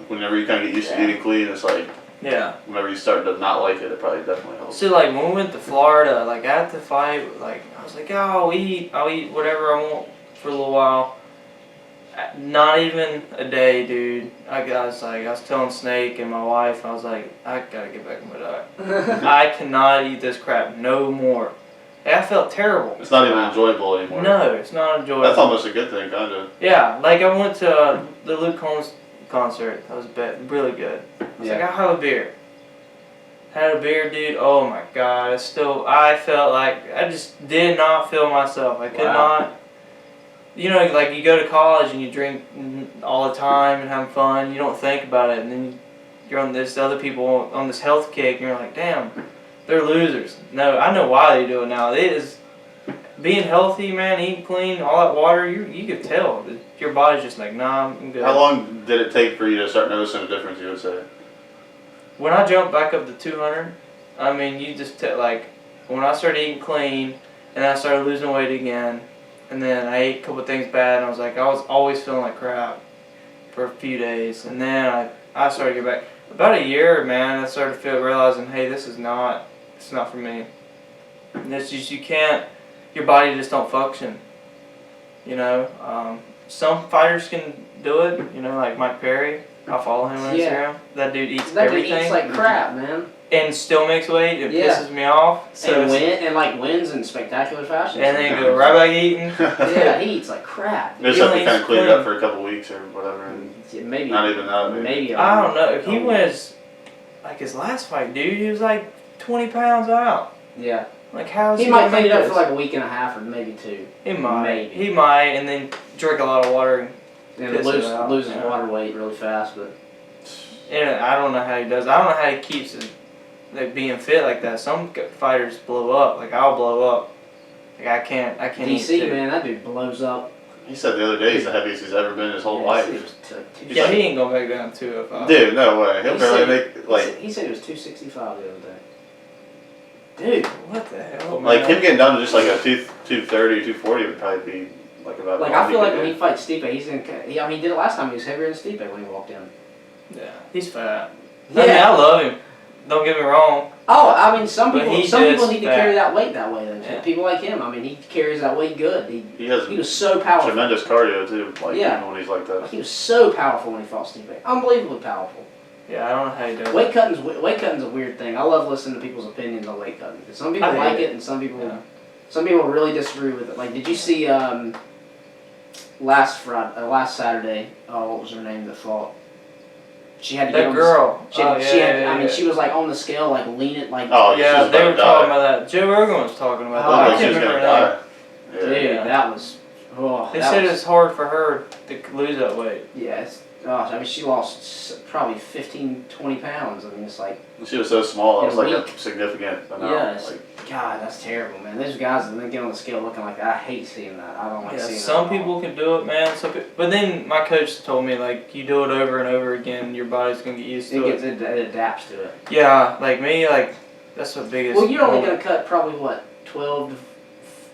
Whenever you kind of get used to Yeah. eating clean, it's like Yeah. whenever you start to not like it, it probably definitely helps. So, like, when we went to Florida, like, after the fight, like, I was like, oh, I'll eat whatever I want for a little while. Not even a day, dude. I was telling Snake and my wife, I was like, I gotta get back on my diet. I cannot eat this crap no more. Like, I felt terrible. It's not even enjoyable anymore. No, it's not enjoyable. That's almost a good thing, kind of. Yeah, like I went to the Luke Combs concert. That was really good. I was like, I'll have a beer. Had a beer, dude. Oh my God! I felt like I just did not feel myself. I could not. You know, like you go to college and you drink all the time and have fun. You don't think about it, and then you're on this other people on this health kick, and you're like, damn, they're losers. No, I know why they do it now. It is being healthy, man, eating clean, all that water. You could tell that your body's just like, nah, I'm good. How long did it take for you to start noticing a difference? You would say. When I jumped back up to 200, I mean, you just like when I started eating clean and I started losing weight again. And then I ate a couple things bad, and I was always feeling like crap for a few days. And then I started to get back. About a year, man, I started realizing, hey, it's not for me. And it's just, your body just don't function. You know, some fighters can do it, you know, like Mike Perry. I follow him on Instagram. That dude eats everything. That dude eats like crap, man. And still makes weight. It pisses me off. So And wins in spectacular fashion. And then go right back eating. Yeah, he eats like crap. They just have to kind of clean it up for a couple weeks or whatever. And Maybe not even that. Maybe. I don't know. He was like his last fight, dude. He was like 20 pounds out. Yeah. Like how is he might clean it up for like a week and a half or maybe 2. He might. Maybe. He might, and then drink a lot of water. And piss it out, loses yeah. water weight really fast, but. And I don't know how he does. I don't know how he keeps it, like being fit like that. Some fighters blow up. Like I'll blow up. Like I can't DC, eat too. man, that dude blows up. He said the other day he's the heaviest he's ever been in his whole life. Yeah, he ain't going back down to 205. Dude, no way. He'll barely make like. He said it was 265 the other day. Dude, what the hell? Like man? him getting down to just like a 230 or 240 would probably be like about. like all I feel he like could when do. he fights Stipe, he's gonna. I mean, he did it last time. He was heavier than Stipe when he walked in. Yeah, he's fat. Yeah. I mean, I love him. Don't get me wrong. Oh, I mean, some But people he need just to fat. carry that weight that way. Though. Yeah. People like him. I mean, he carries that weight good. He has He was so powerful. tremendous cardio too. Like Yeah. even when he's like that. He was so powerful when he fought Stipe. Unbelievably powerful. Yeah, I don't know how he does it. Weight cutting's a weird thing. I love listening to people's opinions on weight cutting. 'Cause some people I hate like it. it, and some people really disagree with it. Like, did you see last Saturday? Oh, what was her name that fought? She had to get That on girl. She was like on the scale, like leaning, like. Oh, she Yeah, was they about were to talking die. about that. Joe Rogan was talking about Oh, that. Like I she can't was remember gonna her name. die. Yeah. Dude, Yeah. that was. Oh, They that said was, it's hard for her to lose that weight. Yes. gosh, I mean, she lost probably 15, 20 pounds. I mean, it's like, She was so small. That In was a like week. a significant amount. yes, Like, God, that's terrible, man. Those guys that then get on the scale looking like that, I hate seeing that. I don't like Yeah, seeing that. some at all. people can do it, man. But then my coach told me like you do it over and over again, your body's gonna get used to it. It adapts to it. Yeah, like me, like that's the biggest. Well, you're only going to cut probably, what, 12 to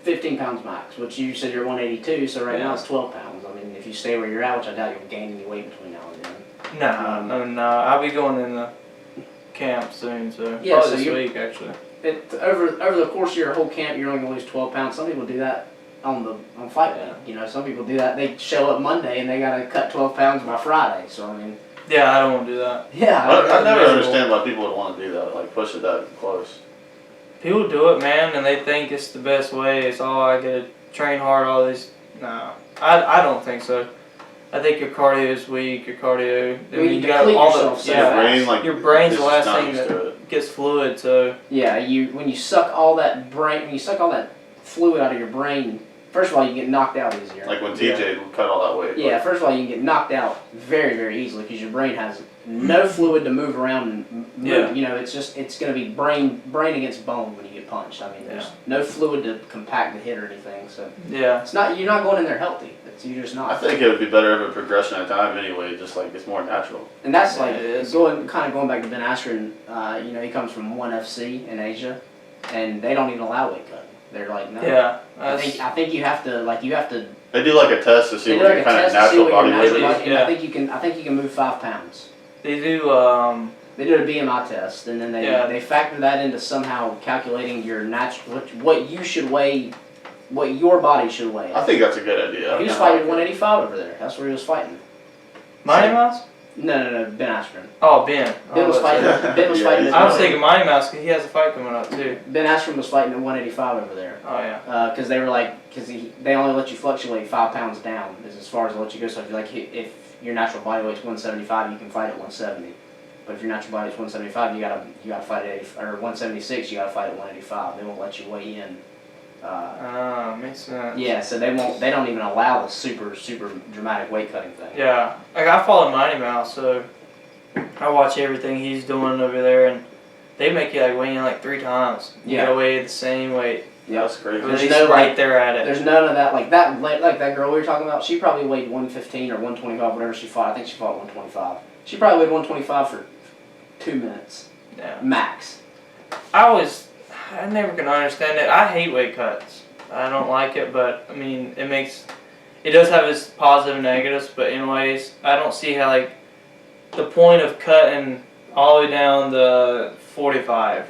15 pounds max, which you said you're 182, so right now it's 12 pounds. I mean, if you stay where you're at, which I doubt you'll gain any weight between now and then. No. I'll be going in the camp soon, so Yeah, probably so this you're- week actually. Over the course of your whole camp, you're only going to lose 12 pounds. Some people do that on fight week. You know, some people do that. They show up Monday and they got to cut 12 pounds by Friday. So, I mean, Yeah, I don't want to do that. yeah. I never miserable. understand why people would want to do that. Like push it that close. People do it, man, and they think it's the best way. It's all I gotta train hard. All these. No, I don't think so. I think your cardio is weak. Your cardio. I Well, mean, you you got deplete all yourself the so Your yeah. fast. brain, like Your brain's is the just last not thing used that to it. gets fluid. So Yeah, when you suck all that fluid out of your brain, first of all, you get knocked out easier. Like when TJ cut all that weight. Yeah, first of all, you can get knocked out very, very easily because your brain has no fluid to move around and move. Yeah. You know, it's going to be brain against bone when you get punched. I mean, there's no fluid to compact the hit or anything. So yeah, you're not going in there healthy. You're just I not. think it would be better of a progression at time anyway. Just like it's more natural. And that's Yeah, like it is. going back to Ben Askren. You know, he comes from ONE FC in Asia, and they don't even allow weight cutting. They're like, no. yeah. I think you have to. They do like a test to see They do what like your a kind of test to see natural what body your weight natural is. body. Yeah. I think you can move 5 pounds. They do. They did a BMI test, and then they factor that into somehow calculating your natural what you should weigh, what your body should weigh. I think that's a good idea. He was fighting 185 over there. That's where he was fighting. Mighty Mouse? No, Ben Askren. Oh, Ben. Ben was fighting. Ben was Yeah, fighting. he's at I was 180. thinking Mighty Mouse because he has a fight coming up too. Ben Askren was fighting at 185 over there. Oh yeah. Because they were like, they only let you fluctuate 5 pounds down as far as they let you go. So if your natural body weight's 175, you can fight at 170. But if your natural body's 175, you gotta fight at 80, or 176, you gotta fight at 185. They won't let you weigh in. Makes sense. Yeah, so they don't even allow the super dramatic weight cutting thing. Yeah, like I follow Mighty Mouse, so I watch everything he's doing over there, and they make you like weigh in like 3 times. You Yeah. gotta weigh the same weight. Yeah, that's crazy. At There's least no, right like- there at it. There's none of that like that girl we were talking about. She probably weighed 115 or 125, whatever she fought. I think she fought 125. She probably weighed 125 for 2 minutes Yeah. max. I never can understand it. I hate weight cuts. I don't like it, but I mean, it does have its positive and negatives, but in ways, I don't see how like the point of cutting all the way down to 45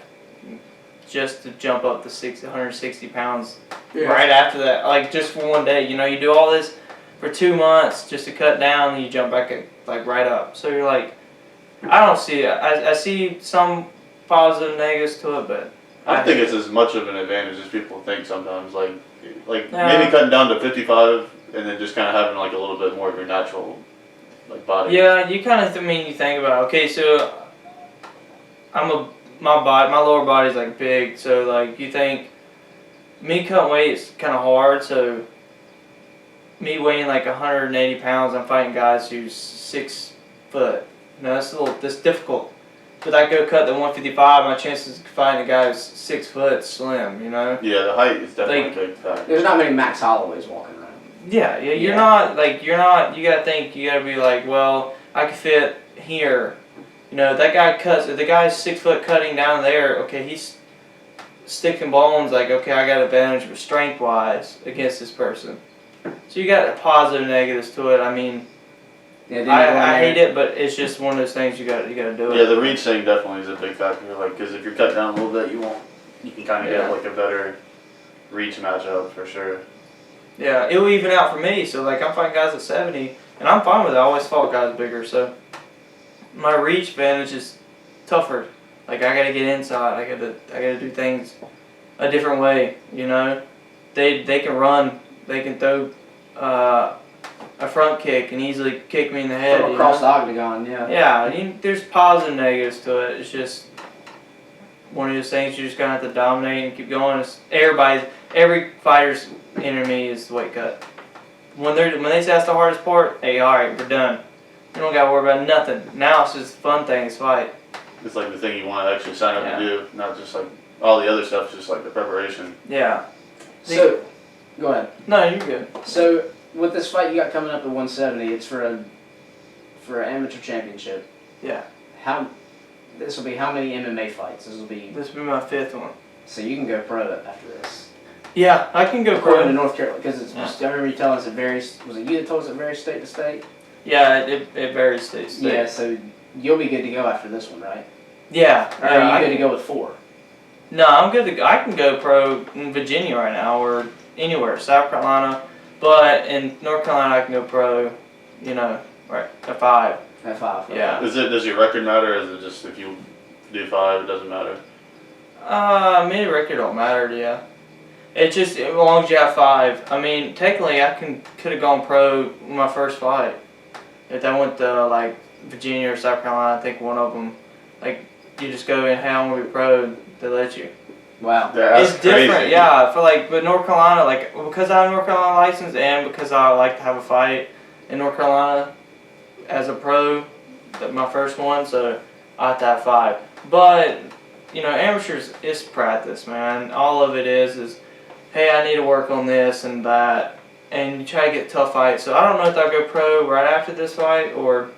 just to jump up to 160 pounds right after that, like just for one day. You know, you do all this for 2 months just to cut down, and you jump back like right up. So you're like, I don't see it. I see some positive and negatives to it, but I think it's as much of an advantage as people think sometimes. Like Yeah. maybe cutting down to 55 and then just kind of having like a little bit more of your natural like body. yeah, you kind of you think about, okay, so my lower body's like big, so like you think me cutting weight is kind of hard, so me weighing like 180 pounds, I'm fighting guys who's 6 foot. You know, that's difficult. But I go cut the 155, my chances of fighting a guy who's 6 foot slim, you know? Yeah, the height is definitely Like- a big factor. There's not many Max Holloways walking around. Yeah, you're Yeah. not, you gotta think, you gotta be like, well, I could fit here. You know, that guy cuts, if the guy's 6 foot cutting down there, okay, he's stick and bones, like, okay, I got advantage strength wise against this person. So you got positive and negatives to it. I mean, Yeah, I hate it, but it's just one of those things you gotta do it. Yeah, the reach thing definitely is a big factor. Like, because if you're cut down a little bit, you can kind of Yeah. get like a better reach matchup for sure. Yeah, it'll even out for me. So like I'm fighting guys at 70, and I'm fine with it. I always fought guys bigger, so my reach advantage is tougher. Like I gotta get inside. I gotta do things a different way. You know, they can run. They can throw a front kick and easily kick me in the head. From you across know? the octagon, yeah. Yeah, there's positives and negatives to it. It's just one of those things you're just gonna have to dominate and keep going. Every fighter's enemy is the weight cut. When they say that's the hardest part, hey, all right, we're done. You don't gotta worry about nothing. Now it's just fun things, fight. It's like the thing you want to actually sign up Yeah. to do, not just like all the other stuff. Just like the preparation. Yeah. So, go ahead. No, you're good. So with this fight you got coming up at 170, it's for an amateur championship. Yeah. This will be how many MMA fights? This will be. This will be my 5th one. So you can go pro after this. Yeah, I can go According to pro. North Carolina, because it's. I remember you telling us it varies. Was it you that told us it varies state to state? Yeah, it varies state to state. Yeah. So you'll be good to go after this one, right? Yeah. Or are you good to go with 4? No, I'm good to go. I can go pro in Virginia right now or anywhere, South Carolina. But in North Carolina, I can go pro, right, at 5. At 5. Okay. Yeah. Does your record matter? Or is it just if you do 5, it doesn't matter? Me record don't matter, yeah. It's just as long as you have 5. I mean, technically, I could have gone pro in my first fight. If I went to like Virginia or South Carolina, I think one of them, like you just go in, hey, I want to be pro. They let you. Wow. Yeah, that's It's different, crazy. yeah. For like, but North Carolina, like because I have a North Carolina license and because I like to have a fight in North Carolina as a pro, my first one, so I have to have 5. But amateurs, it's practice, man. All of it is hey, I need to work on this and that, and you try to get tough fights. So I don't know if I'll go pro right after this fight or.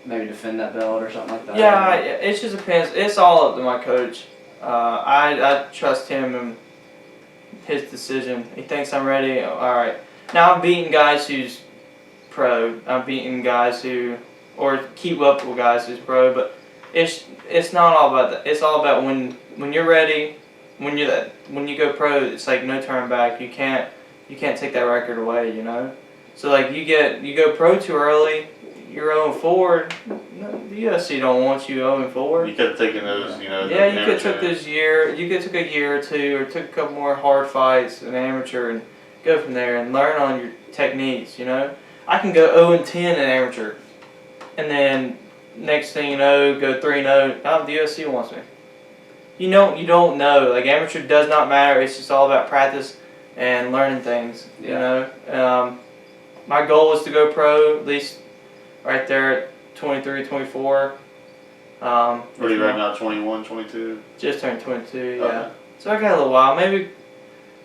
Maybe defend that belt or something like that. Yeah, it just depends. It's all up to my coach. I trust him and his decision. He thinks I'm ready. All right. Now I've beaten guys who's pro. I've beaten guys or keep up with guys who's pro. But it's not all about that. It's all about when you're ready. When you go pro, it's like no turn back. You can't take that record away. So like you go pro too early. You're 0-4. No, the UFC don't want you 0-4. You could have taken those, Yeah, you could took this year. You could took a year or 2, or took a couple more hard fights in amateur and go from there and learn on your techniques. I can go 0-10 in amateur, and then next thing you know, go 3-0. Oh, the UFC wants me. You don't know. Like amateur does not matter. It's just all about practice and learning things. My goal is to go pro at least. Right there at 23, 24. What are you right now, 21, 22? Just turned 22, yeah. Okay. So I got a little while, maybe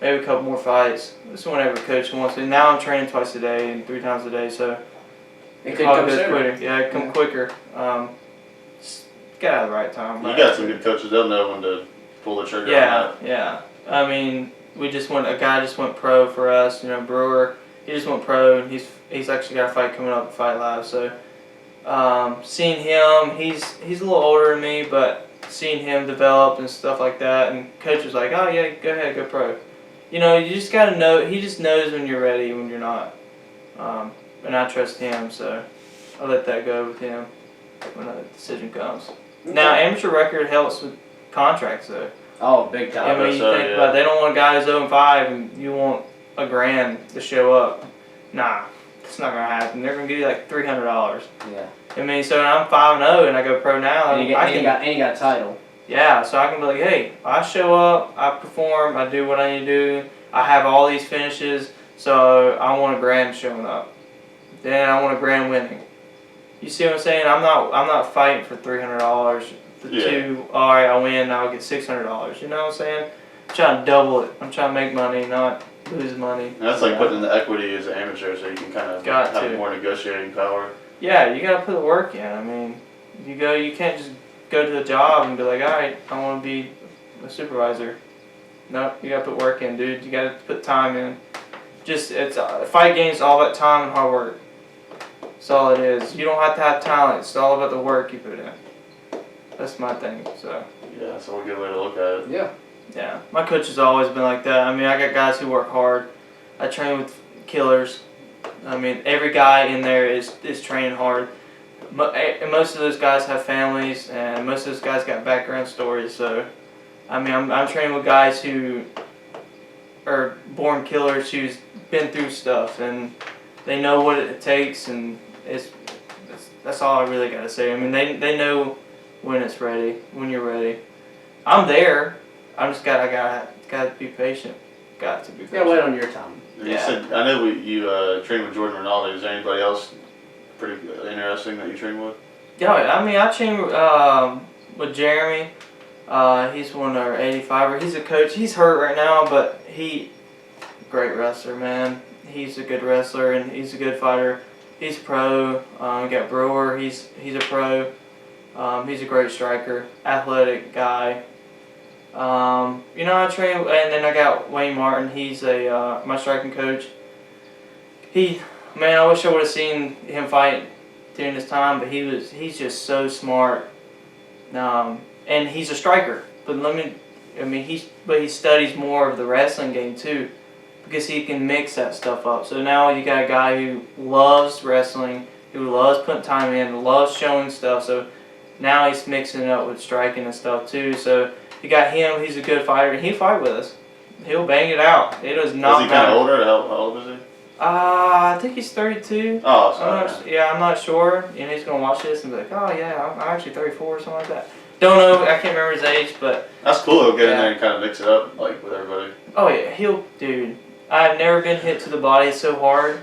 a couple more fights. Just whenever coach wants to. Now I'm training twice a day and 3 times a day, so it could come goes sooner. quicker. Yeah, it come quicker. Just get out at the right time. You got some good coaches. They'll know when to pull the trigger on Yeah, yeah. I mean, a guy just went pro for us. Brewer. He just went pro, and he's actually got a fight coming up at Fight Live. So, seeing him, he's a little older than me, but seeing him develop and stuff like that, and coach was like, oh yeah, go ahead, go pro. You just gotta know. He just knows when you're ready, when you're not. And I trust him, so I let that go with him when the decision comes. Okay. Now, amateur record helps with contracts, though. Oh, big time. I mean, you so, think yeah. about it, they don't want guys 0-5 and you want $1,000 to show up. Nah, it's not gonna happen. They're gonna give you like $300. Yeah. I mean, so I'm 5-0 and I go pro now. And you got a title. Yeah, so I can be like, hey, I show up, I perform, I do what I need to do. I have all these finishes, so I want $1,000 showing up. Then I want $1,000 winning. You see what I'm saying? I'm not fighting for $300. Yeah. 2, all right, I win, I'll get $600. You know what I'm saying? I'm trying to double it. I'm trying to make money, not lose money. And that's like putting in the equity as an amateur, so you can kind of have more negotiating power. Yeah, you gotta put the work in. I mean, you can't just go to the job and be like, all right, I want to be a supervisor. No, you gotta put work in, dude. You gotta put time in. It's fight games all about time and hard work. That's all it is. You don't have to have talent. It's all about the work you put in. That's my thing. So. Yeah, that's a good way to look at it. Yeah. Yeah, my coach has always been like that. I mean, I got guys who work hard. I train with killers. I mean, every guy in there is training hard. And most of those guys have families, and most of those guys got background stories. So, I mean, I'm training with guys who are born killers who's been through stuff, and they know what it takes, and that's all I really got to say. I mean, they know when it's ready, when you're ready. I'm there. I gotta be patient. Got to be patient. Yeah, wait on your time. And you said, I know you trained with Jordan Ronaldo. Is there anybody else pretty interesting that you train with? Yeah, I mean, I train with Jeremy. He's one of our 85er. He's a coach. He's hurt right now, but great wrestler, man. He's a good wrestler and he's a good fighter. He's pro. We got Brewer. He's a pro. He's a great striker, athletic guy. I train, and then I got Wayne Martin. He's my striking coach. I wish I would have seen him fight during this time, but he's just so smart. And he's a striker. But he studies more of the wrestling game too, because he can mix that stuff up. So now you got a guy who loves wrestling, who loves putting time in, loves showing stuff. So now he's mixing it up with striking and stuff too. So you got him. He's a good fighter, and he'll fight with us. He'll bang it out. It does not matter. Is he kind of older? How old is he? I think he's 32. Oh, sorry. I'm not sure. He's gonna watch this and be like, oh yeah, I'm actually 34 or something like that. Don't know. I can't remember his age, but that's cool. He'll get in there and kind of mix it up like with everybody. Oh yeah, dude. I've never been hit to the body so hard.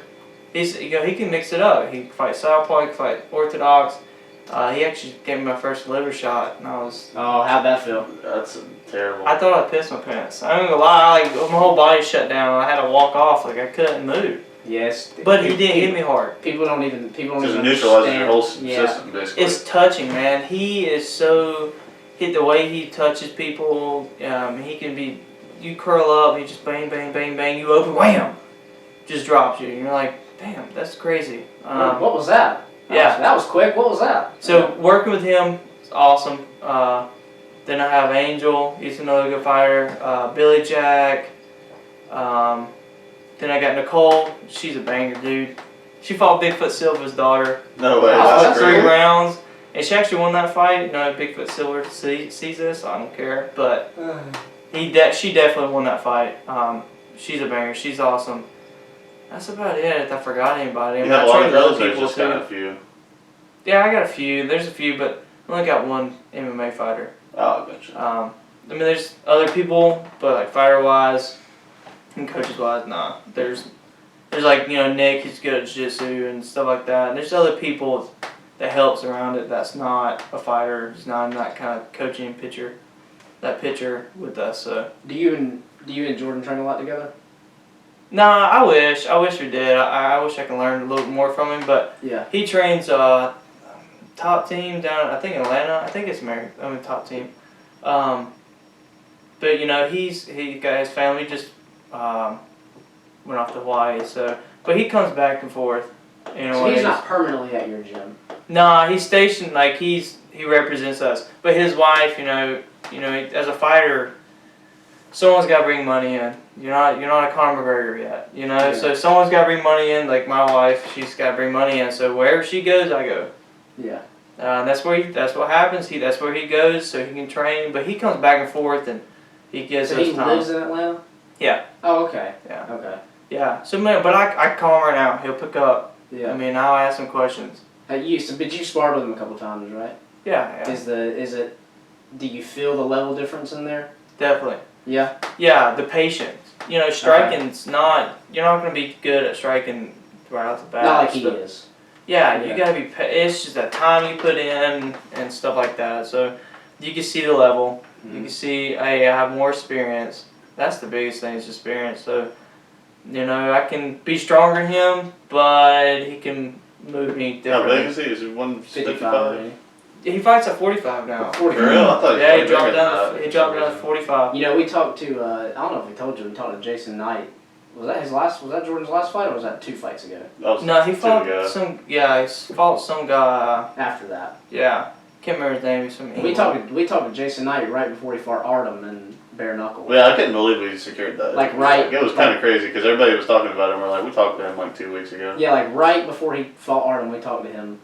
He can mix it up. He can fight southpaw. He can fight orthodox. He actually gave me my first liver shot, and I was. Oh, how'd that feel? That's terrible. I thought I pissed my pants. I'm gonna lie. Like, my whole body shut down. I had to walk off. Like I couldn't move. Yes. But he didn't hit me hard. People don't even just neutralizing your whole system basically. It's touching, man. He is so the way he touches people. He can be. You curl up. He just bang, bang, bang, bang. You open, wham, just drops you. And you're like, damn, that's crazy. What was that? That was quick. What was that? So working with him is awesome. Then I have Angel. He's another good fighter. Billy Jack. Then I got Nicole. She's a banger, dude. She fought Bigfoot Silva's daughter. No way. That's 3 rounds. And she actually won that fight. Bigfoot Silver sees this. I don't care. But she definitely won that fight. She's a banger. She's awesome. That's about it. If I forgot anybody. You have a lot of girls, or just kind of a few? Yeah, I got a few. There's a few, but I only got one MMA fighter. Oh, gotcha. There's other people, but like fighter-wise and coaches-wise, nah. There's like, Nick, he's good at jiu-jitsu and stuff like that. And there's other people that helps around it that's not a fighter. He's not in that kind of coaching picture with us. So. Do you and Jordan train a lot together? Nah, I wish we did. I wish I could learn a little more from him, but yeah. He trains top team down, I think Atlanta. I think it's top team. But he got his family just went off to Hawaii, but he comes back and forth. So he's not permanently at your gym. Nah, he's stationed he represents us. But his wife, as a fighter, someone's got to bring money in. You're not a Conor McGregor yet, Yeah. So someone's got to bring money in. Like my wife, she's got to bring money in. So wherever she goes, I go. Yeah. That's what happens. That's where he goes, so he can train. But he comes back and forth, and he gets his time. So he lives in Atlanta? Yeah. Oh, okay. Yeah. Okay. Yeah. So man, but I call him right now. He'll pick up. Yeah. I'll ask him questions. But you sparred with him a couple times, right? Yeah. Do you feel the level difference in there? Definitely. Yeah. Yeah, the patience. Striking's not. You're not going to be good at striking right off the bat. Not like he is. Yeah, you gotta be. It's just the time you put in and stuff like that. So you can see the level. Mm-hmm. You can see, hey, I have more experience. That's the biggest thing is experience. So I can be stronger than him, but he can move me differently. How big is he? Is he 155? He fights at 45 now. 45. For real? I thought he dropped down. He dropped down to 45. We talked to. I don't know if we told you. We talked to Jason Knight. Was that Jordan's last fight, or was that 2 fights ago? No, he fought some. Yeah, he fought some guy after that. Yeah, can't remember his name. We talked to Jason Knight right before he fought Artem and bare knuckle. Yeah, I couldn't believe we secured that. It was kind of crazy because everybody was talking about him. We're like, we talked to him 2 weeks ago. Yeah, right before he fought Artem, we talked to him.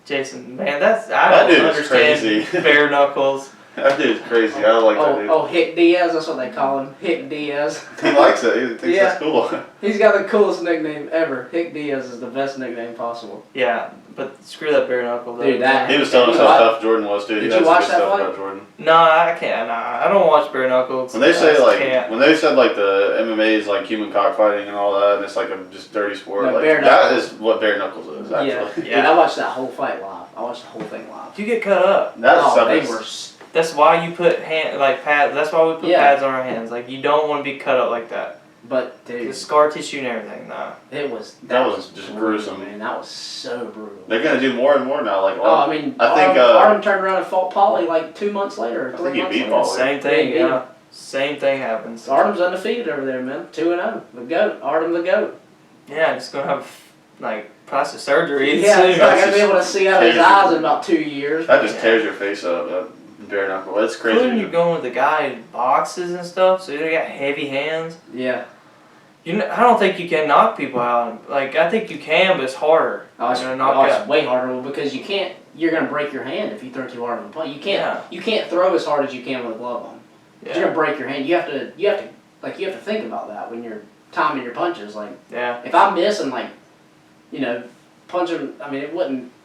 Jason, man, I don't understand crazy. bare knuckles. That dude's crazy. I like that dude. Oh, Hick Diaz. That's what they call him. Hick Diaz. He likes it. He thinks Yeah. that's cool. He's got the coolest nickname ever. Hick Diaz is the best nickname possible. Yeah, but screw that bare knuckle. Though. Dude, that- He was telling us how tough Jordan was, too. Did He you had some watch good that stuff fight? about Jordan. No, I can't. Nah, I don't watch bare knuckles. When they say can't. when they said like the MMA is like human cockfighting and all that, and it's like a just dirty sport, No, like bare that knuckles. is what bare knuckles is actually. Yeah. I watched that whole fight live. I watched the whole thing live. You get cut up. That Oh, stuff they is. were. That's why you put pads. That's why we put Yeah. pads on our hands. Like you don't want to be cut up like that. But dude, The scar tissue and everything. Nah. it was That was just brutal, gruesome. man. That was so brutal. They're gonna do more and more now. Like, Oh, I mean, I think, Artem turned around and fought Paulie like 2 months later, or I 3 think he months beat later. Paulie. Same thing. Yeah. Yeah. Same thing happens. Artem's undefeated over there, man. 2-0. The GOAT. Artem the GOAT. Yeah, just gonna have like plastic surgery. Yeah, soon. he's not gonna be able to see out of his crazy. eyes in about 2 years. that just tears your face up. That bare knuckle. It's crazy. Including you going with the guy who boxes and stuff, so they got heavy hands. Yeah. I don't think you can knock people out. Like I think you can, but it's harder. Oh, it's, You're gonna knock it's out. way harder because you can't. You're gonna break your hand if you throw too hard of a punch. You can't. Yeah. You can't throw as hard as you can with a glove on. You're Yeah. gonna break your hand. You have to think about that when you're timing your punches. Like Yeah. if I miss and punch him. I mean,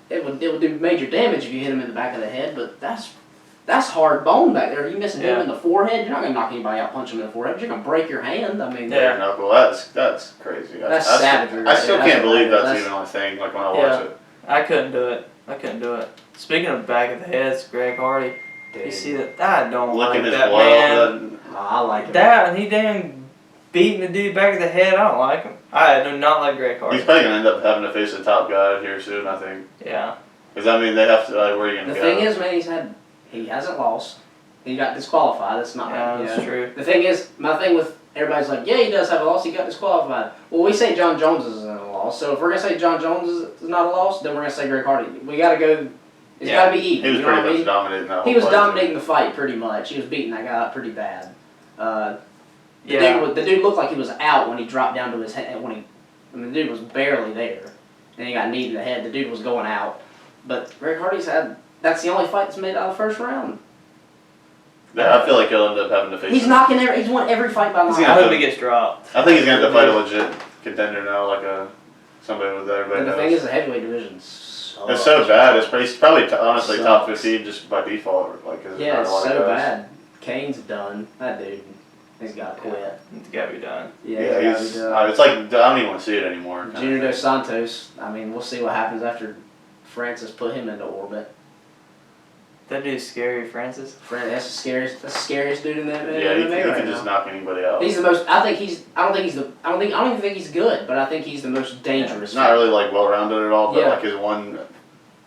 it would do major damage if you hit him in the back of the head. But that's hard bone back there. You missing him Yeah. in the forehead. You're not gonna knock anybody out, punch him in the forehead. You're gonna break your hand. I mean, Yeah. Bare knuckle. That's crazy. That's I savagery I right still there. can't believe that's That's- even a thing. Like when I Yeah. watch it. I couldn't do it. Speaking of back of the heads, Greg Hardy. dude. You see that? I don't Look like at his that blood. man. Oh, I like it. That and he damn beating the dude back of the head. I don't like him. I do not like Greg Hardy. He's probably gonna end up having to face the top guy here soon. I think. Yeah. Because I mean, they have to. Like, where are you gonna The go? thing is, man, he hasn't lost. He got disqualified. That's not. Yeah, that's true. The thing is, my thing with everybody's like, yeah, he does have a loss. He got disqualified. Well, we say John Jones isn't a loss. So if we're gonna say John Jones is not a loss, then we're gonna say Greg Hardy. We gotta go. It's Yeah. gotta be even. He was you know what I pretty mean? much dominating that whole He was fight, dominating too. the fight pretty much. He was beating that guy up pretty bad. The Yeah. dude looked like he was out when he dropped down to his head. The dude was barely there, and he got kneed in the head. The dude was going out, but Greg Hardy's that's the only fight that's made out of the first round. Yeah, I feel like he'll end up having to face. He's him. he's won every fight by He's knockout. I gonna- hope he gets dropped. I think he's gonna have to fight a legit contender now, like somebody with everybody And the knows. thing is, the heavyweight division sucks. It's so bad. He's probably honestly top Sucks. 15 just by default. Like, 'cause there's Yeah, not it's a lot of so guys. bad. Kane's done. That dude, he's got to quit. It's gotta be done. Yeah, Yeah, he's he's. got to be done. It's like I don't even want to see it anymore. kind of Junior thing. Dos Santos. I mean, we'll see what happens after Francis put him into orbit. That dude's scary, Francis. That's the scariest dude in the Yeah, he MMA can right just now. knock anybody out. He's the most. I don't even think he's good, but I think he's the most dangerous. It's not really like well rounded at all, but Yeah. like his one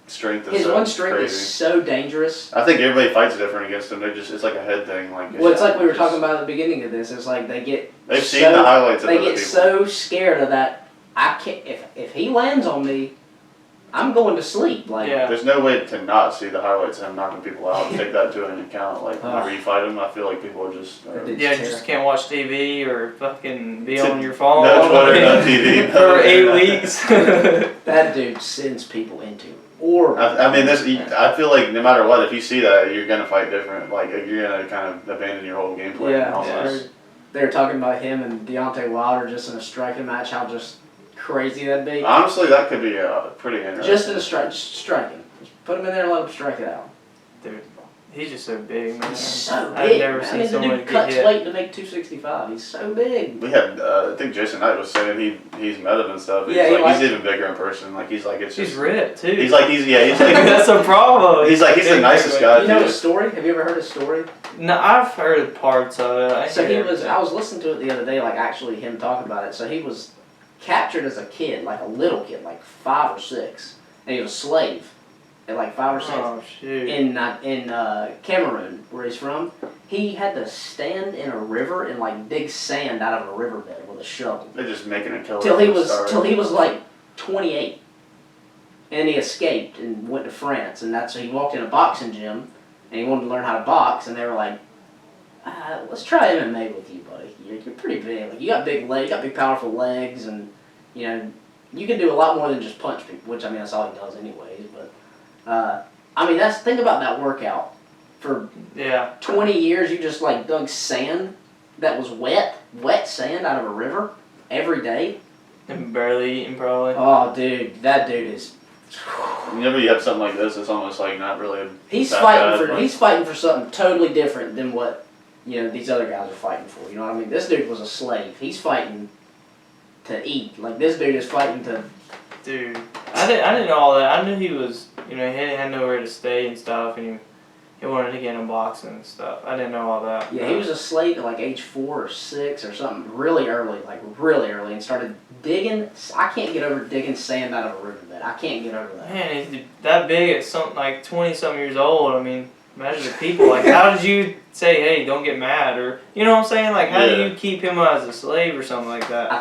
strength is His so one strength crazy. is so dangerous. I think everybody fights different against him. It's like a head thing. Like Well, it's like we were just- talking about at the beginning of this. It's like they get. They've seen the highlights of They other get people. so scared of that. I can't. If he lands on me, I'm going to sleep. Like. Yeah. There's no way to not see the highlights of him knocking people out and take that into account. Like whenever you fight him, I feel like people are just. It's Yeah, you terrible. just can't watch TV or fucking be To- on your phone. no Twitter, no TV, no for 8 internet. weeks. That dude sends people into orbit. I mean, I feel like no matter what, if you see that, you're gonna fight different. Like you're gonna kind of abandon your whole game plan. Yeah, almost. they were talking about him and Deontay Wilder just in a striking match. How just crazy that'd be. Honestly, that could be pretty interesting. Just in a striking. Just put him in there and let him strike it out. Dude, he's just so big, man. He's so I've big. never man. seen I mean, the someone dude get cuts hit. weight to make 265. He's so big. We had, I think Jason Knight was saying he's met him and stuff. Yeah, he likes he's even bigger in person. Like he's like it's He's just. ripped too. He's like That's a problem. He's like he's the big, nicest big. guy. You know dude. his story? Have you ever heard his story? No, I've heard parts of it. I So hear he was. everything. I was listening to it the other day, like actually him talking about it. So he was captured as a kid, like a little kid, like 5 or 6, and he was a slave at like 5 or 6. Oh shoot. In Cameroon, where he's from, he had to stand in a river and like dig sand out of a riverbed with a shovel They're just making a killer. till he from the was start. like 28, and he escaped and went to France, and that's he walked in a boxing gym, and he wanted to learn how to box, and they were like, "Let's try MMA with you, buddy. You're pretty big. Like you got big legs, you got big powerful legs, and you know you can do a lot more than just punch people, which I mean that's all he does anyways, but." I mean, think about that workout. for Yeah. 20 years, you just like dug sand that was wet sand out of a river every day. And barely eating probably. Oh, dude, that dude is. Whenever you have something like this, it's almost like not really. He's that fighting bad, for but- he's fighting for something totally different than what these other guys are fighting for. You know what I mean? This dude was a slave. He's fighting to eat. Like this dude is fighting to. Dude, I didn't know all that. I knew he was, he had nowhere to stay and stuff, and he wanted to get in boxing and stuff. I didn't know all that. Yeah, he was a slave at like age 4 or 6 or something really early, and started digging. I can't get over digging sand out of a riverbed. I can't get over that. Man, he's that big at something like 20-something years old. I mean, imagine the people. Like, how did you say, hey, don't get mad? Or, you know what I'm saying? Like, how do you keep him as a slave or something like that? I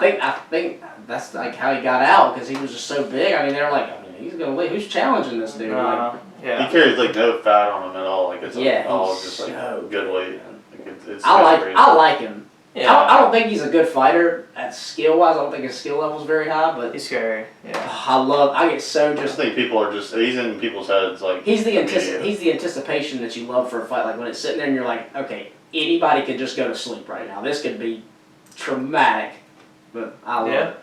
think that's like how he got out because he was just so big. I mean, they're like, he's gonna leave. Who's challenging this dude? Yeah. He carries like no fat on him at all. Like it's all he's just like so good weight. Like, it's I like him. Yeah. I don't think he's a good fighter at skill wise. I don't think his skill level's very high, but He's scary. Yeah. I get so I just. think people are just. He's in people's heads. Like He's the immediate. he's the anticipation that you love for a fight. Like when it's sitting there and you're like, okay, anybody could just go to sleep right now. This could be traumatic, but I love it.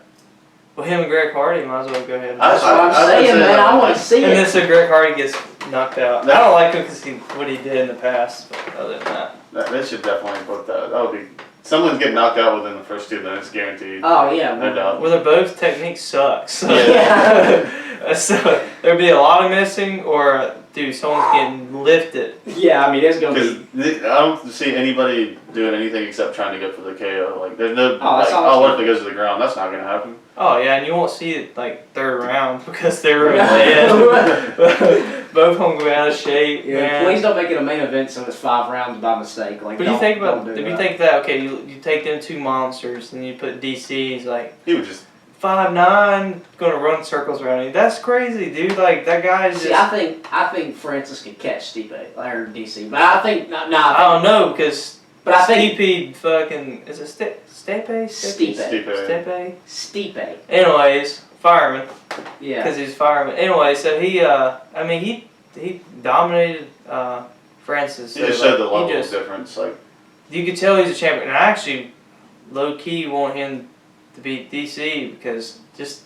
Well, him and Greg Hardy might as well go ahead. And That's what I'm saying, man. I want to see and it. then so Greg Hardy gets knocked out. I don't like him because what he did in the past, but other than that. They should definitely put that. That would be. Someone's getting knocked out within the first 2 minutes, guaranteed. Oh yeah, No doubt. Well, they're both technique sucks. So, Yeah. so there'd be a lot of missing, or dude, someone's getting lifted. Yeah, I mean it's gonna Because be. I don't see anybody doing anything except trying to go for the KO. Like there's no that's what if it goes to the ground? That's not gonna happen. Oh yeah, and you won't see it like 3rd round because they're really dead. Both of them go out of shape. Yeah, man. please don't make it a main event so it's 5 rounds by mistake. Like, But you think about, don't if do you that. think that, okay, you take them 2 monsters and you put DC, he's like He would just. 5'9", gonna run circles around you. That's crazy, dude. Like that guy's See, just. I think Francis could catch Stipe or DC, but I think I don't know because. But I think Stipe fucking is it Stipe? Stipe. Anyways, fireman. Yeah. Because he's fireman. Anyway, so he dominated Francis. He So, just showed the like, level he just, of difference. Like you could tell he's a champion. And I actually, low key, want him to beat DC because just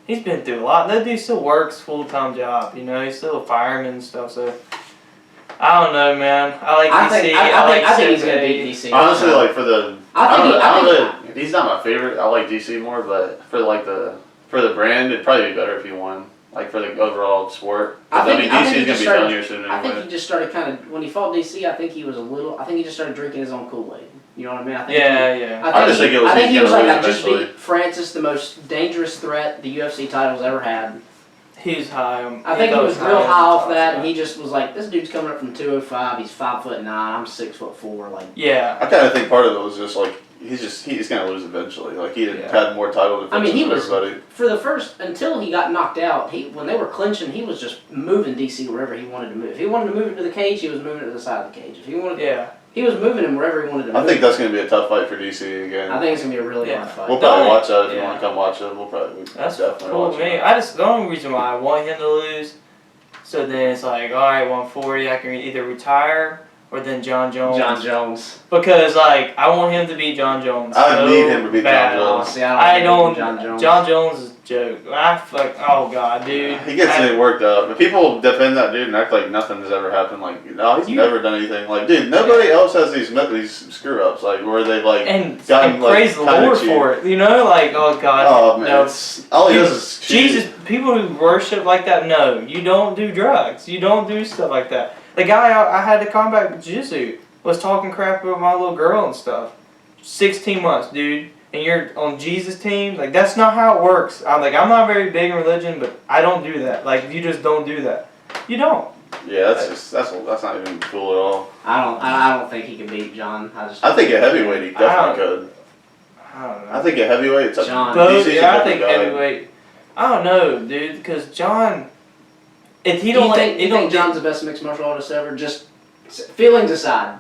he's been through a lot. That dude still works full-time job. He's still a fireman and stuff. So I don't know, man. I like DC. I think he's gonna beat DC. honestly, like for the. I think he's not my favorite. I like DC more, but for the brand, it'd probably be better if he won. Like for the overall sport. I think DC's he gonna just be started- done here soon I think anyway. he just started kind of when he fought DC. I think he just started drinking his own Kool-Aid. You know what I mean? I think Yeah. I just think it was I think he's he was gonna like, lose I just eventually. beat Francis, the most dangerous threat the UFC title's ever had. He's high. I think he was real on the high off top, that, so. and he just was like, this dude's coming up from 205. He's 5'9". I'm 6'4". Like, Yeah. I kind of think part of it was just like he's gonna lose eventually. Like he had more title defenses I mean, he than was everybody. for the first until he got knocked out. When they were clinching, he was just moving DC wherever he wanted to move. If he wanted to move it to the cage, he was moving it to the side of the cage. If he wanted, he was moving him wherever he wanted to move. I think that's gonna be a tough fight for DC again. I think it's gonna be a really hard fight. We'll probably watch that if you Yeah. want to come watch it. We'll That's definitely cool watch with me. it. The only reason why I want him to lose, so then it's like, all right, 140, I can either retire or then John Jones. John Jones. Because like I want him to beat John Jones. I so need him to beat John bad. Jones. See, I don't. John Jones. John Jones is a joke. Oh god, dude. He gets it worked up, but people defend that dude and act like nothing has ever happened. Like, no, he's never done anything. Like, dude, nobody else has these screw ups. Like, where they've like And gotten praise the kinda Lord cheap. for it. Like, oh god. Oh man, no. all he does is cheat. Jesus, people who worship like that, no, you don't do drugs. You don't do stuff like that. The guy I had to combat jiu-jitsu was talking crap about my little girl and stuff. 16 months, dude. And you're on Jesus' team. Like, that's not how it works. I'm not very big in religion, but I don't do that. Like, you just don't do that. You don't. Yeah, that's not even cool at all. I don't think he can beat John. I think at heavyweight he definitely could. I don't know. I think at heavyweight it's John. Both, DC's a yeah, I different think guy. heavyweight. I don't know, dude, because John, if he don't you think John's the best mixed martial artist ever? Just feelings aside.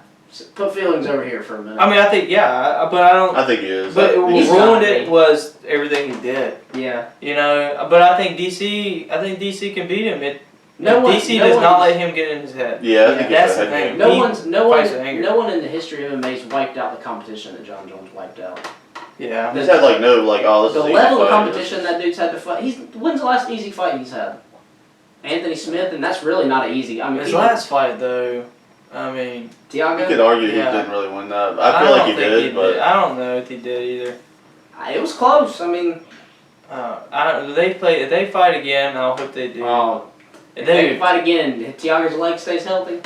Put feelings over here for a minute. I mean, I think, yeah, but I don't. I think he is. But what He's ruined gotta it be. was everything he did. Yeah. But I think DC can beat him. DC does not let him get in his head. Yeah, I think that's it's a the head thing. game. No fights with anger. one in the history of MMA's wiped out the competition that John Jones wiped out. Yeah. He's had like no like oh this The is an level easy of fight. competition that dude's had to fight. When's the last easy fight he's had? Anthony Smith, and that's really not easy. I mean, His last fight though, I mean, Tiago. You could argue Yeah. he didn't really win that. I feel like he did, but I don't know if he did either. It was close. I mean, If they fight again, I hope they do. if they fight again, if Tiago's leg stays healthy.